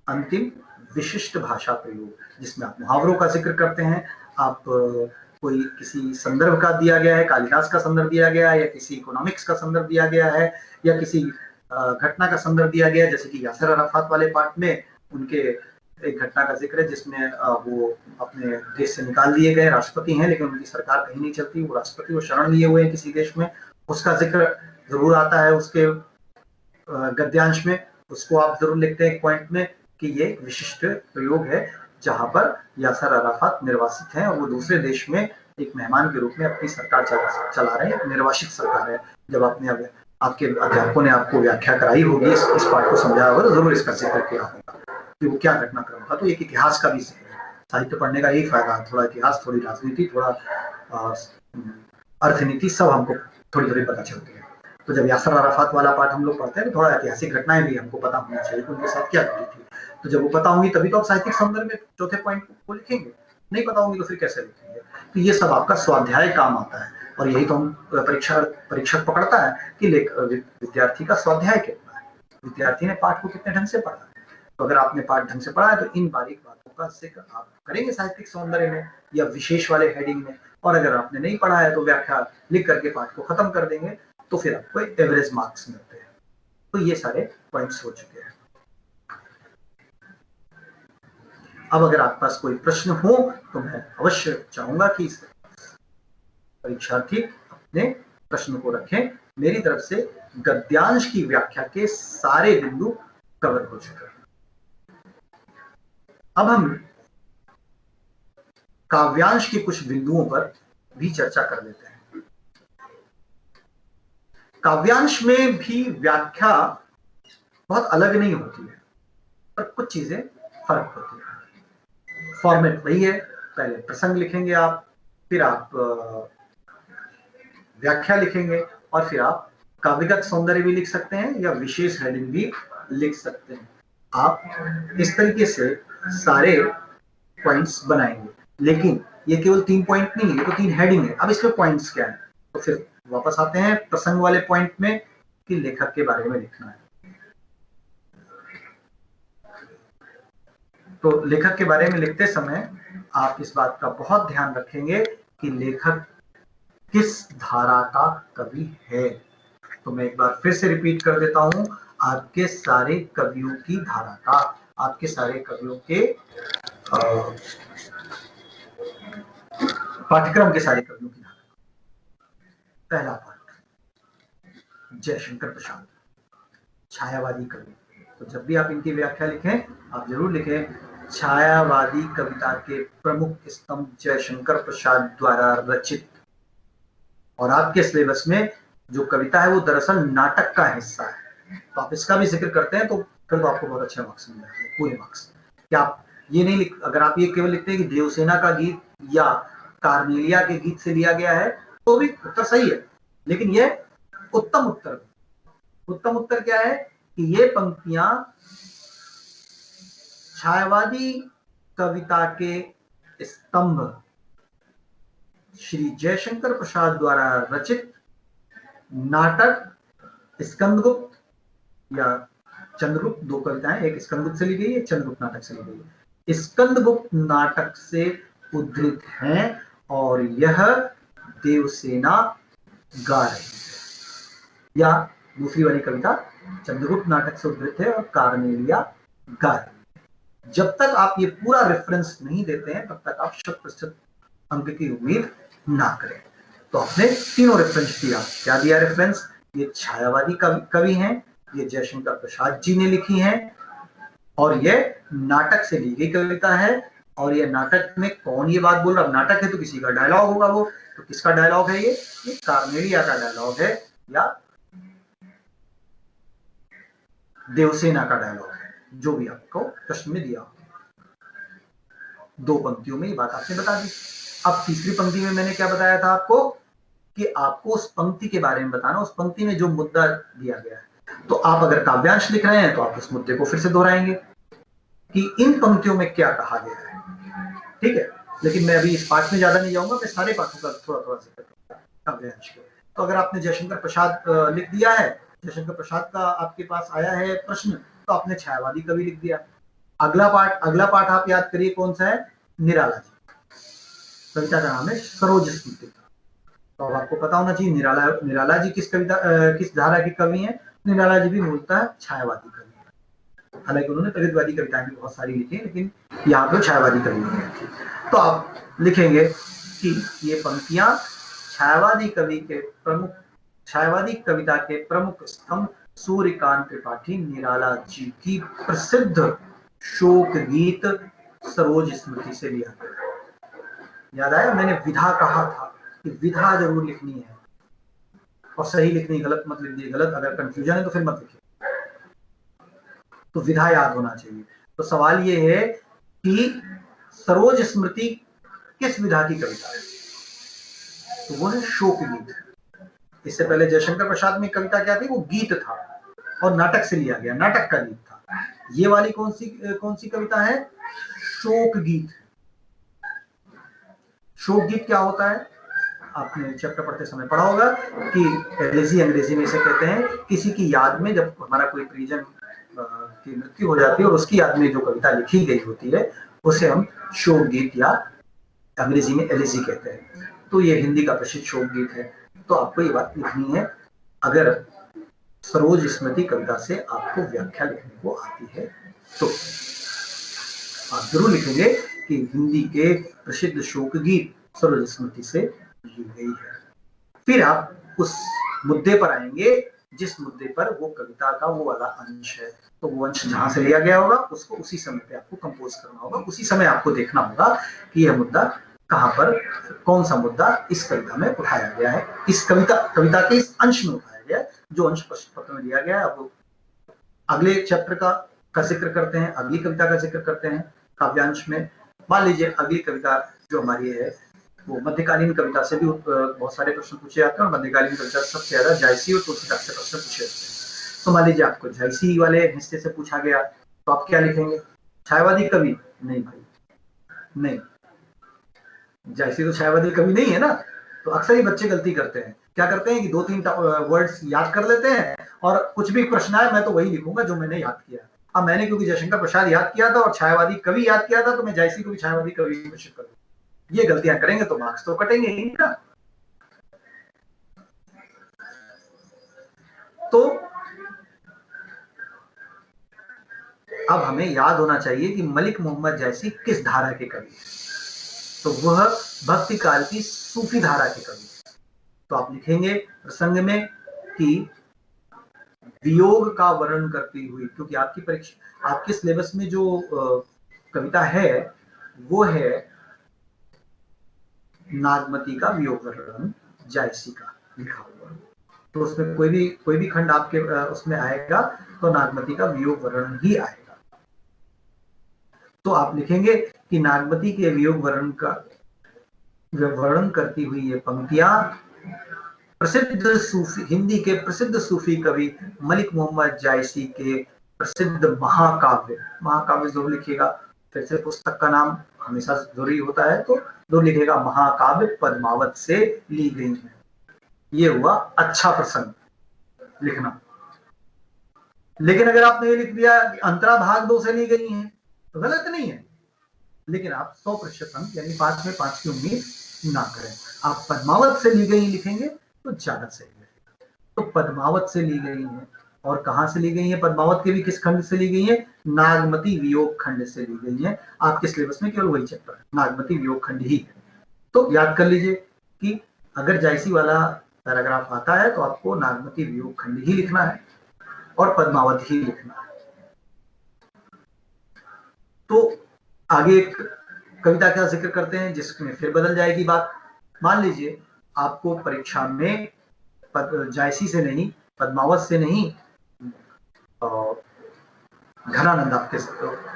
अंतिम विशिष्ट भाषा प्रयोग जिसमें आप मुहावरों का जिक्र करते हैं। आप कोई किसी संदर्भ का दिया गया है, कालिदास का संदर्भ दिया गया है या किसी इकोनॉमिक्स का संदर्भ दिया गया है या किसी घटना का संदर्भ दिया गया है, जैसे कि यासर अराफात वाले पाठ में उनके एक घटना का जिक्र है जिसमें वो अपने देश से निकाल दिए गए राष्ट्रपति हैं लेकिन उनकी सरकार कहीं नहीं चलती, वो राष्ट्रपति वो शरण लिए हुए हैं किसी देश में, उसका जिक्र जरूर आता है उसके गद्यांश में। उसको आप जरूर लिखते हैं एक पॉइंट में कि ये विशिष्ट प्रयोग है जहां पर यासर अराफात निर्वासित हैं और वो दूसरे देश में एक मेहमान के रूप में अपनी सरकार चला रहे हैं, निर्वासित सरकार है। जब आपके अध्यापकों ने आपको व्याख्या कराई होगी, इस पाठ को समझाया होगा तो जरूर इसका जिक्र किया होगा कि वो क्या घटनाक्रम था। तो एक इतिहास का भी जिक्र है। साहित्य पढ़ने का यही फायदा है, थोड़ा इतिहास, थोड़ी राजनीति, थोड़ा अर्थनीति, सब हमको थोड़ी थोड़ी पता चलती है। तो जब यासर अराफात वाला पाठ हम लोग पढ़ते हैं तो थोड़ा ऐतिहासिक घटनाएं भी हमको पता होनी चाहिए कि उनके साथ क्या घटी थी। तो जब वो पता होंगी तभी तो आप साहित्यिक सौंदर्य में चौथे पॉइंट को लिखेंगे, नहीं पता होंगी तो फिर कैसे लिखेंगे? तो ये सब आपका स्वाध्याय काम आता है और यही तो हम परीक्षक पकड़ता है कि विद्यार्थी का स्वाध्याय कितना है, विद्यार्थी ने पाठ को कितने ढंग से पढ़ा है। तो अगर आपने पाठ ढंग से पढ़ा है तो इन बारीक बातों का जिक्र आप करेंगे साहित्यिक सौंदर्य में या विशेष वाले हेडिंग में, और अगर आपने नहीं पढ़ा है तो व्याख्या लिख करके पाठ को खत्म कर देंगे तो फिर आपको एवरेज मार्क्स मिलते हैं। तो ये सारे पॉइंट्स हो चुके हैं। अब अगर आपके पास कोई प्रश्न हो तो मैं अवश्य चाहूंगा कि परीक्षार्थी अपने प्रश्न को रखें। मेरी तरफ से गद्यांश की व्याख्या के सारे बिंदु कवर हो चुके हैं। अब हम काव्यांश के कुछ बिंदुओं पर भी चर्चा कर लेते हैं। काव्यांश में भी व्याख्या बहुत अलग नहीं होती है पर कुछ चीजें फर्क होती है। फॉर्मेट वही है, पहले प्रसंग लिखेंगे आप, फिर आप व्याख्या लिखेंगे और फिर आप काव्यगत सौंदर्य भी लिख सकते हैं या विशेष हेडिंग भी लिख सकते हैं। आप इस तरीके से सारे पॉइंट्स बनाएंगे, लेकिन ये केवल 3 पॉइंट नहीं है, ये तो 3 हेडिंग है। अब इसमें पॉइंट्स क्या है? तो फिर वापस आते हैं प्रसंग वाले पॉइंट में कि लेखक के बारे में लिखना है। तो लेखक के बारे में लिखते समय आप इस बात का बहुत ध्यान रखेंगे कि लेखक किस धारा का कवि है। तो मैं एक बार फिर से रिपीट कर देता हूं, आपके सारे कवियों की धारा का, आपके सारे कवियों के पाठ्यक्रम के सारे कवियों की धारा। पहला पाठ जयशंकर प्रसाद, छायावादी कवि, तो जब भी आप इनकी व्याख्या लिखें, आप जरूर लिखें छायावादी कविता के प्रमुख स्तंभ जयशंकर प्रसाद द्वारा रचित। और आपके सिलेबस में जो कविता है वो दरअसल नाटक का हिस्सा है, तो आप इसका भी जिक्र करते हैं तो फिर तो आपको बहुत अच्छे मार्क्स मिल जाएंगे, पूरे मार्क्स। क्या आप ये नहीं लिख, अगर आप ये केवल लिखते हैं कि देवसेना का गीत या कार्नेलिया के गीत से लिया गया है तो भी उत्तर सही है, लेकिन ये उत्तम उत्तर, उत्तम उत्तर क्या है कि ये पंक्तियां छायावादी कविता के स्तंभ श्री जयशंकर प्रसाद द्वारा रचित नाटक स्कंदगुप्त या चंद्रगुप्त, दो कविताएं, एक स्कंदगुप्त से ली गई है, चंद्रगुप्त नाटक से ली गई है, स्कंदगुप्त नाटक से उद्धृत हैं और यह देवसेना गा रही है। या दूसरी वाली कविता चंद्रगुप्त नाटक से उद्धृत है और कार्नेलिया गा रही है। जब तक आप ये पूरा रेफरेंस नहीं देते हैं तब तक आप 100% अंक की उम्मीद ना करें। तो आपने तीनों रेफरेंस दिया। क्या दिया रेफरेंस? ये छायावादी कवि हैं, ये जयशंकर प्रसाद जी ने लिखी हैं, और ये नाटक से ली गई कविता है। और ये नाटक में कौन ये बात बोल रहा है? नाटक है तो किसी का डायलॉग होगा, वो तो किसका डायलॉग है? ये कार्नेलिया का डायलॉग है या देवसेना का डायलॉग है, जो भी आपको प्रश्न में दिया। दो पंक्तियों में ये बात आपने बता दी। अब तीसरी पंक्ति में मैंने क्या बताया था आपको कि आपको उस पंक्ति के बारे में बताना, उस पंक्ति में जो मुद्दा दिया गया है। तो आप अगर काव्यांश लिख रहे हैं तो आप उस मुद्दे को फिर से दोहराएंगे कि इन पंक्तियों में क्या कहा गया है, ठीक है। लेकिन मैं अभी इस पाठ में ज्यादा नहीं जाऊंगा, मैं सारे पाठों का थोड़ा थोड़ा जिक्र करूंगा काव्यांश के। तो अगर आपने जयशंकर प्रसाद लिख दिया है, जयशंकर प्रसाद का आपके पास आया है प्रश्न, तो आपने छायावादी कवि लिख दिया। अगला पाठ आप याद करिए कौन सा है? निराला जी। कविता का नाम है सरोज स्मृति। तो अब आपको पता होना चाहिए निराला जी किस धारा के कवि हैं। निराला जी भी मूलतः छायावादी कवि हैं, हालांकि उन्होंने प्रगतिवादी कविताएं भी बहुत सारी लिखी, लेकिन यहाँ पे छायावादी कवि हैं। तो आप लिखेंगे कि ये पंक्तियां छायावादी कविता के प्रमुख स्तंभ सूर्यकांत त्रिपाठी निराला जी की प्रसिद्ध शोक गीत सरोज स्मृति से लिया गया। याद आया? मैंने विधा कहा था कि विधा जरूर लिखनी है, और सही लिखनी, गलत मत लिख दिए। गलत अगर कंफ्यूजन है तो फिर मत लिखिए, तो विधा याद होना चाहिए। तो सवाल ये है कि सरोज स्मृति किस विधा की कविता है? तो वो है शोक गीत। इससे पहले जयशंकर प्रसाद में कविता क्या थी? वो गीत था और नाटक से लिया गया, नाटक का गीत था। ये वाली कौन सी कविता है? शोक गीत। शोक गीत क्या होता है? आपने चैप्टर पढ़ते समय पढ़ा होगा कि अंग्रेजी में इसे कहते हैं किसी की याद में, जब हमारा कोई परिजन की मृत्यु हो जाती है और उसकी याद में जो कविता लिखी गई होती है उसे हम शोक गीत या अंग्रेजी में एलिजी कहते हैं। तो ये हिंदी का प्रसिद्ध शोक गीत है। तो आपको ये बात लिखनी है, अगर सरोज स्मृति कविता से आपको व्याख्या लिखने को आती है तो आप जरूर लिखेंगे कि हिंदी के प्रसिद्ध शोक गीत सरोज स्मृति से ली गई है। फिर आप उस मुद्दे पर आएंगे जिस मुद्दे पर वो कविता का वो वाला अंश है। तो वो अंश जहां से लिया गया होगा उसको उसी समय पे आपको कंपोज करना होगा, उसी समय आपको देखना होगा कि यह मुद्दा कहां पर, कौन सा मुद्दा इस कविता में उठाया गया है, इस कविता के इस अंश में उठाया गया है, जो अंश प्रश्न पत्र में दिया गया है। अब अगले चैप्टर का जिक्र करते हैं, अगली कविता का जिक्र करते हैं काव्यांश में। मान लीजिए अगली कविता जो हमारी है वो मध्यकालीन कविता से भी बहुत सारे प्रश्न पूछे जाते हैं, और मध्यकालीन कविता सबसे ज्यादा जायसी और तुलसीदास से प्रश्न पूछे जाते हैं। तो मान लीजिए आपको जायसी वाले हिस्से से पूछा गया, तो आप क्या लिखेंगे? छायावादी कवि? नहीं भाई, नहीं, जायसी तो छायावादी कवि नहीं है ना। तो अक्सर ही बच्चे गलती करते हैं, क्या करते हैं कि 2-3 वर्ड्स याद कर लेते हैं और कुछ भी प्रश्न आए मैं तो वही लिखूंगा जो मैंने याद किया। अब मैंने क्योंकि जयशंकर प्रसाद याद किया था और छायावादी कवि याद किया था, तो मैं जायसी को भी छायावादी कवि घोषित कर दूंगा। ये गलतियां करेंगे तो मार्क्स तो कटेंगे ही ना। तो अब हमें याद होना चाहिए कि मलिक मोहम्मद जायसी किस धारा के कवि हैं। तो वह भक्ति काल की सूफी धारा के कवि हैं। तो आप लिखेंगे प्रसंग में कि वियोग का वर्णन करती हुई, क्योंकि आपकी परीक्षा, आपके सिलेबस में जो कविता है वो है नागमती का वियोग वर्णन जायसी का लिखा हुआ। तो उसमें कोई भी खंड आपके उसमें आएगा तो नागमती का वियोग वर्णन ही आएगा। तो आप लिखेंगे कि नागमती के वियोग वर्णन का वर्णन करती हुई ये पंक्तियां प्रसिद्ध सूफी, हिंदी के प्रसिद्ध सूफी कवि मलिक मोहम्मद जायसी के प्रसिद्ध महाकाव्य, महाकाव्य जो लिखिएगा, फिर से पुस्तक का नाम हमेशा जरूरी होता है, तो जो लिखेगा महाकाव्य पद्मावत से ली गई है। ये हुआ अच्छा प्रसंग लिखना। लेकिन अगर आपने ये लिख दिया कि अंतरा भाग 2 से ली गई है तो गलत नहीं है, लेकिन आप 100% अंक यानी 5 में 5 की उम्मीद ना करें। आप पद्मावत से ली गई लिखेंगे तो ज्यादा सही है। तो पद्मावत से ली गई है, और कहां से ली गई है? पद्मावत के भी किस खंड से ली गई है? नागमती वियोग खंड से ली गई है। आपके सिलेबस में केवल वही चैप्टर है, नागमती वियोग खंड ही है। तो याद कर लीजिए कि अगर जायसी वाला पैराग्राफ आता है तो आपको नागमती वियोग खंड ही लिखना है और पद्मावत ही लिखना है। तो आगे एक कविता का जिक्र करते हैं जिसमें फिर बदल जाएगी बात। मान लीजिए आपको परीक्षा में जायसी से नहीं, पद्मावत से नहीं, घनानंद आपके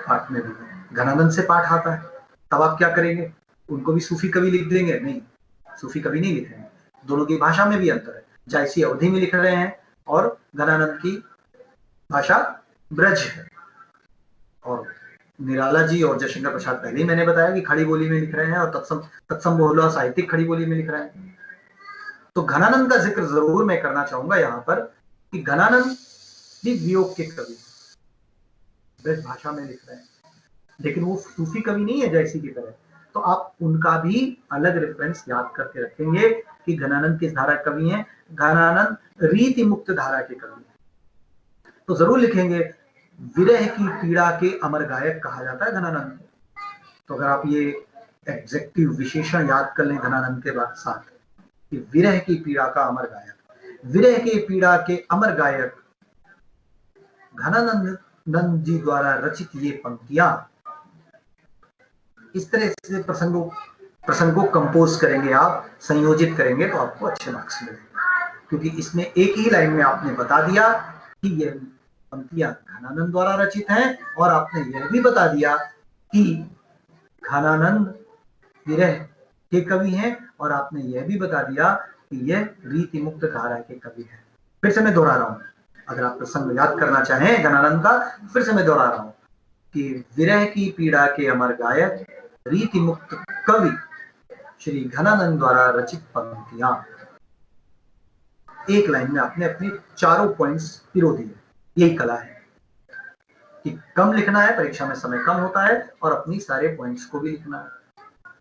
पाठ में भी घनानंद से पाठ आता है, तब आप क्या करेंगे? उनको भी सूफी कवि लिख देंगे? नहीं, सूफी कवि नहीं लिखेंगे। दोनों की भाषा में भी अंतर है। जायसी अवधि में लिख रहे हैं और घनानंद की भाषा ब्रज है। और निराला जी और जयशंकर प्रसाद पहले ही मैंने बताया कि खड़ी बोली में लिख रहे हैं, और तत्सम बहुला साहित्यिक खड़ी बोली में लिख रहे हैं। तो घनानंद का जिक्र जरूर मैं करना चाहूंगा यहाँ पर कि घनानंद भी वियोग के कवि ब्रज भाषा में लिख रहे हैं, लेकिन वो सूफी कवि नहीं है जायसी की तरह। तो आप उनका भी अलग रेफरेंस याद करके रखेंगे कि घनानंद किस धारा कवि हैं। घनानंद रीति मुक्त धारा के कवि हैं। तो जरूर लिखेंगे विरह की पीड़ा के अमर गायक कहा जाता है घनानंद। तो अगर आप ये एग्जेक्टिव विशेषण याद कर लें घनानंद के बाद साथ कि विरह की पीड़ा का अमर गायक, विरह की पीड़ा के अमर गायक घनानंद नंद जी द्वारा रचित ये पंक्तियां, इस तरह से प्रसंग को कंपोज करेंगे, आप संयोजित करेंगे तो आपको अच्छे मार्क्स मिलेंगे। क्योंकि इसमें एक ही लाइन में आपने बता दिया कि ये पंक्तियां घनानंद द्वारा रचित हैं, और आपने यह भी बता दिया कि घनानंद विरह के कवि हैं, और आपने यह भी बता दिया कि यह रीति मुक्त धारा के कवि हैं। फिर से मैं दोहरा रहा हूं, अगर आप प्रसंग याद करना चाहें घनानंद का, फिर से मैं दोहरा रहा हूं कि विरह की पीड़ा के अमर गायक रीति मुक्त कवि श्री घनानंद द्वारा रचित पंक्तियां। एक लाइन में आपने अपने चारों पॉइंट्स पिरो दिए। यही कला है कि कम लिखना है, परीक्षा में समय कम होता है, और अपनी सारे पॉइंट्स को भी लिखना है।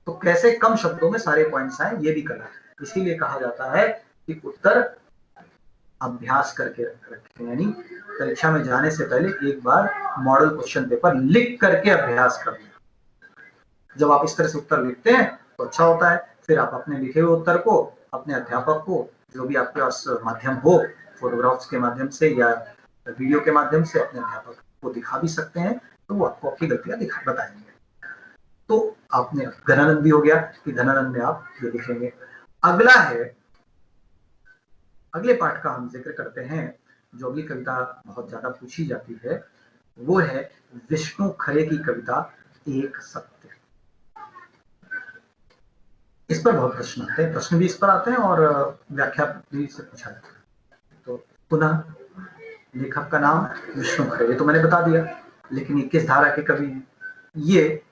तो कैसे कम शब्दों में सारे पॉइंट्स आए, ये भी कला है। इसीलिए कहा जाता है कि उत्तर अभ्यास करके रखें, यानी परीक्षा में जाने से पहले एक बार मॉडल क्वेश्चन पेपर लिख करके अभ्यास कर लें। जब आप इस तरह से उत्तर लिखते हैं तो अच्छा होता है। फिर आप अपने लिखे हुए उत्तर को अपने अध्यापक को, जो भी आपके पास माध्यम हो, फोटोग्राफ्स के माध्यम से या वीडियो के माध्यम से, अपने अध्यापक को दिखा भी सकते हैं, तो वो आपको अपनी गलतियां बताएंगे। तो आपने घनानंद भी हो गया कि घनानंद में आप ये लिखेंगे। अगला है, अगले पाठ का हम जिक्र करते हैं, जो अगली कविता बहुत ज्यादा पूछी जाती है, वो है विष्णु खरे की कविता एक सत्य। इस पर बहुत प्रश्न आते हैं, प्रश्न भी इस पर आते हैं और व्याख्या भी से पूछा जाता है। तो पुनः लेखक का नाम विष्णु खरे, ये तो मैंने बता दिया, लेकिन ये किस धारा के कवि हैं? ये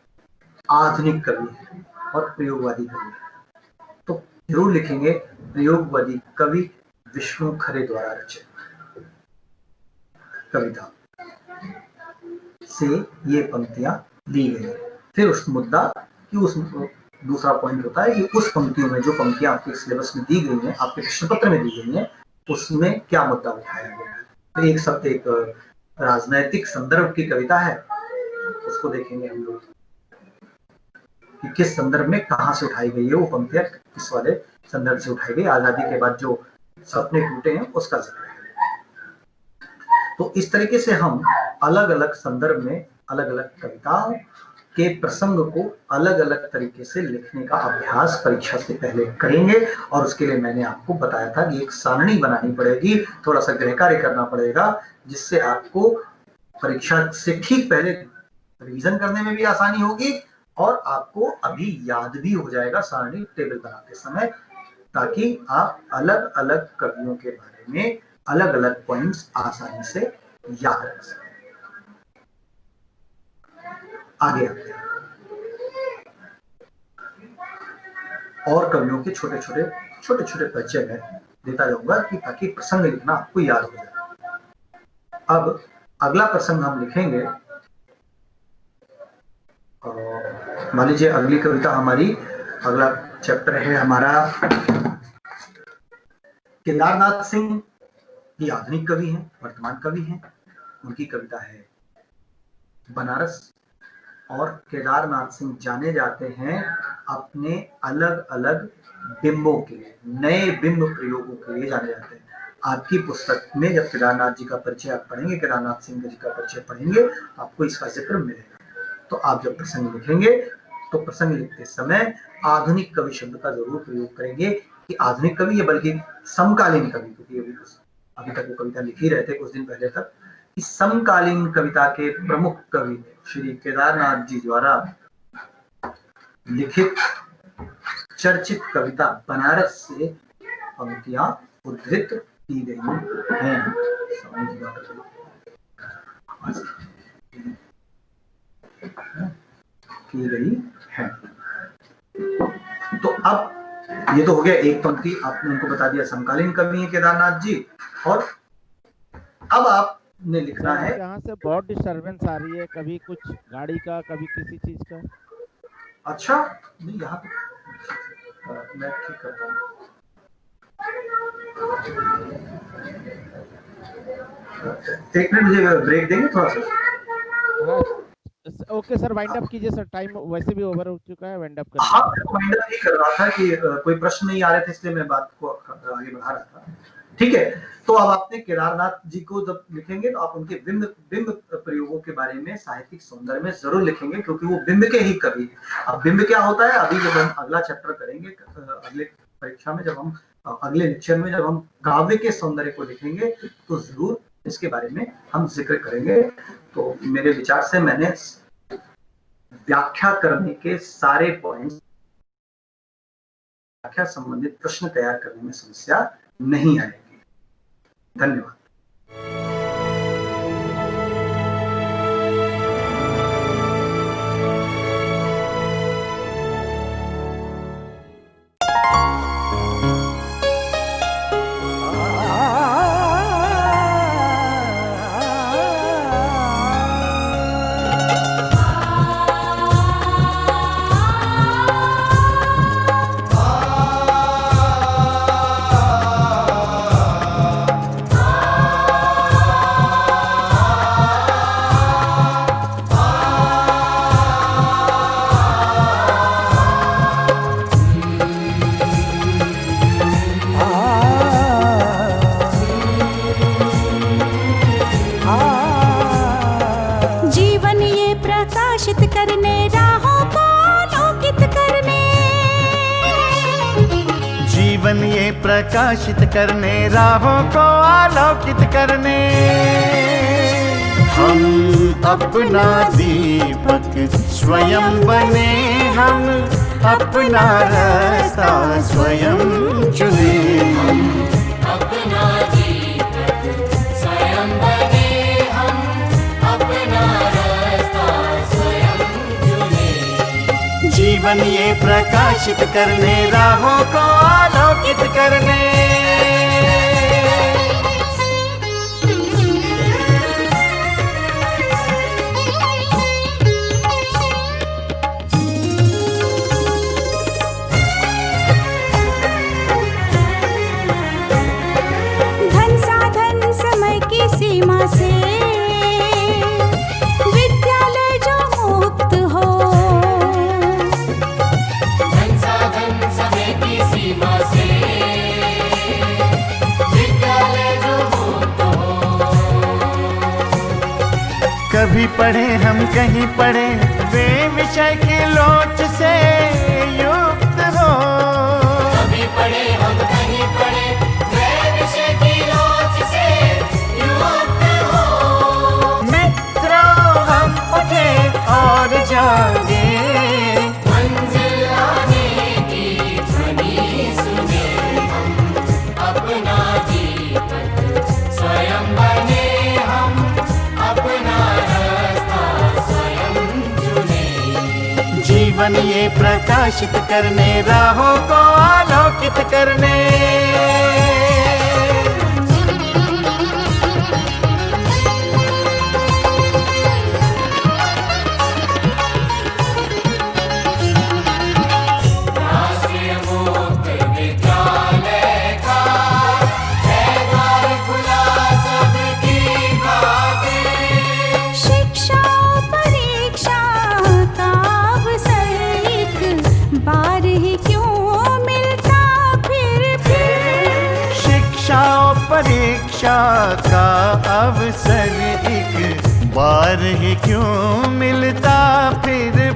आधुनिक कवि है और प्रयोगवादी कवि है। तो जरूर लिखेंगे प्रयोगवादी कवि विष्णु खरे द्वारा रचित कविता से ये पंक्तियां ली गई। फिर उस मुद्दा कि उस दूसरा पॉइंट होता है कि उस पंक्तियों में, जो पंक्तियां आपके सिलेबस में दी गई हैं, आपके प्रश्न पत्र में दी गई हैं, उसमें क्या मुद्दा उठाया गया है। तो एक शब्द, एक राजनैतिक संदर्भ की कविता है, उसको देखेंगे हम लोग कि किस संदर्भ में कहां से उठाई गई है वो पंक्तियां, किस वाले संदर्भ से उठाई गई। आजादी के बाद जो सपने टूटे हैं उसका जिक्र है। तो इस तरीके से हम अलग अलग संदर्भ में अलग अलग कविताओं के प्रसंग को अलग अलग तरीके से लिखने का अभ्यास परीक्षा से पहले करेंगे। और उसके लिए मैंने आपको बताया था कि एक सारणी बनानी पड़ेगी, थोड़ा सा गृह कार्य करना पड़ेगा, जिससे आपको परीक्षा से ठीक पहले रिवीजन करने में भी आसानी होगी और आपको अभी याद भी हो जाएगा सारणी टेबल बनाते समय, ताकि आप अलग अलग कवियों के बारे में अलग अलग पॉइंट्स आसानी से याद रख सकें। आगे आते हैं और कवियों के छोटे छोटे परिचय में देता जाऊंगा कि ताकि प्रसंग लिखना आपको याद हो जाए। अब अगला प्रसंग हम लिखेंगे, मान लीजिए अगली कविता हमारी, अगला चैप्टर है हमारा केदारनाथ सिंह। ये आधुनिक कवि हैं, वर्तमान कवि हैं। उनकी कविता है बनारस। और केदारनाथ सिंह जाने जाते हैं अपने अलग अलग बिंबों के लिए, नए बिंब प्रयोगों के लिए जाने जाते हैं। आपकी पुस्तक में जब केदारनाथ जी का परिचय आप पढ़ेंगे, केदारनाथ सिंह जी का परिचय पढ़ेंगे, आपको इसका जिक्र मिलेगा। तो आप जब प्रसंग लिखेंगे तो प्रसंग लिखते समय आधुनिक कवि शब्द का जरूर प्रयोग करेंगे कि आधुनिक कवि, बल्कि समकालीन कवि, क्योंकि अभी तक वो कविता लिख ही रहे थे कुछ दिन पहले तक, कि समकालीन कविता के प्रमुख कवि श्री केदारनाथ जी द्वारा लिखित चर्चित कविता बनारस से पंक्तियां उद्धृत की गई हैं। की गई है। तो अब ये तो हो गया एक पंक्ति, आपने उनको बता दिया समकालीन कवि हैं केदारनाथ जी। और अब आपने लिखना है, यहाँ से बहुत डिस्टरबेंस आ रही है, कभी कुछ गाड़ी का, कभी किसी चीज का। अच्छा, नहीं यहाँ पे मैं ठीक करता हूँ। एक मिनट मुझे ब्रेक देंगे थोड़ा सा। ओके सर, वाइंड अप कीजिए सर, टाइम वैसे भी ओवर हो चुका है, वाइंड अप कर हाँ, वाइंड अप ही कर रहा था कि कोई प्रश्न नहीं आ रहे थे, इसलिए मैं बात को आगे बढ़ा रहा था। ठीक है, तो अब आपने केदारनाथ जी को जब लिखेंगे तो आप उनके बिंब प्रयोगों के बारे में साहित्यिक सौंदर्य में जरूर लिखेंगे, क्योंकि वो बिंब के ही कवि हैं। अब बिंब क्या होता है, अभी जब हम अगला चैप्टर करेंगे, अगले परीक्षा में जब हम अगले लेक्चर में जब हम काव्य के सौंदर्य को लिखेंगे तो जरूर इसके बारे में हम जिक्र करेंगे। तो मेरे विचार से मैंने व्याख्या करने के सारे पॉइंट्स, व्याख्या संबंधित प्रश्न तैयार करने में समस्या नहीं आएगी। धन्यवाद। प्रकाशित करने, राहों को आलोकित करने, हम अपना दीपक स्वयं बने, हम अपना रास्ता स्वयं चुने। हम अपना दीपक स्वयं बने, हम अपना रास्ता स्वयं चुने। जीवन ये प्रकाशित करने, राहों को आलोकित करने। धन साधन समय की सीमा से विद्यालय जो मुक्त हो, धन साधन समय की सीमा से पढ़े हम कहीं पढ़े वे विषय की लोच से युक्त हो। कभी पढ़े हम कहीं पढ़े वे विषय की लोच से युक्त हो। मित्रों हम उठे और जागे, मंजिल आने की ध्वनि सुने हम, अपना दीपक स्वयं बने हम, अपना रास्ता स्वयं चुने। जीवन ये प्रकाशित करने, राहों को आलोकित करने। राष्ट्रीय मुक्त विद्यालय का है द्वार खुला सबकी खातिर। शिक्षा परीक्षा का अवसर एक बार ही क्यों मिलता फिर। शिक्षा और परीक्षा का अवसर एक बार ही क्यों मिलता फिर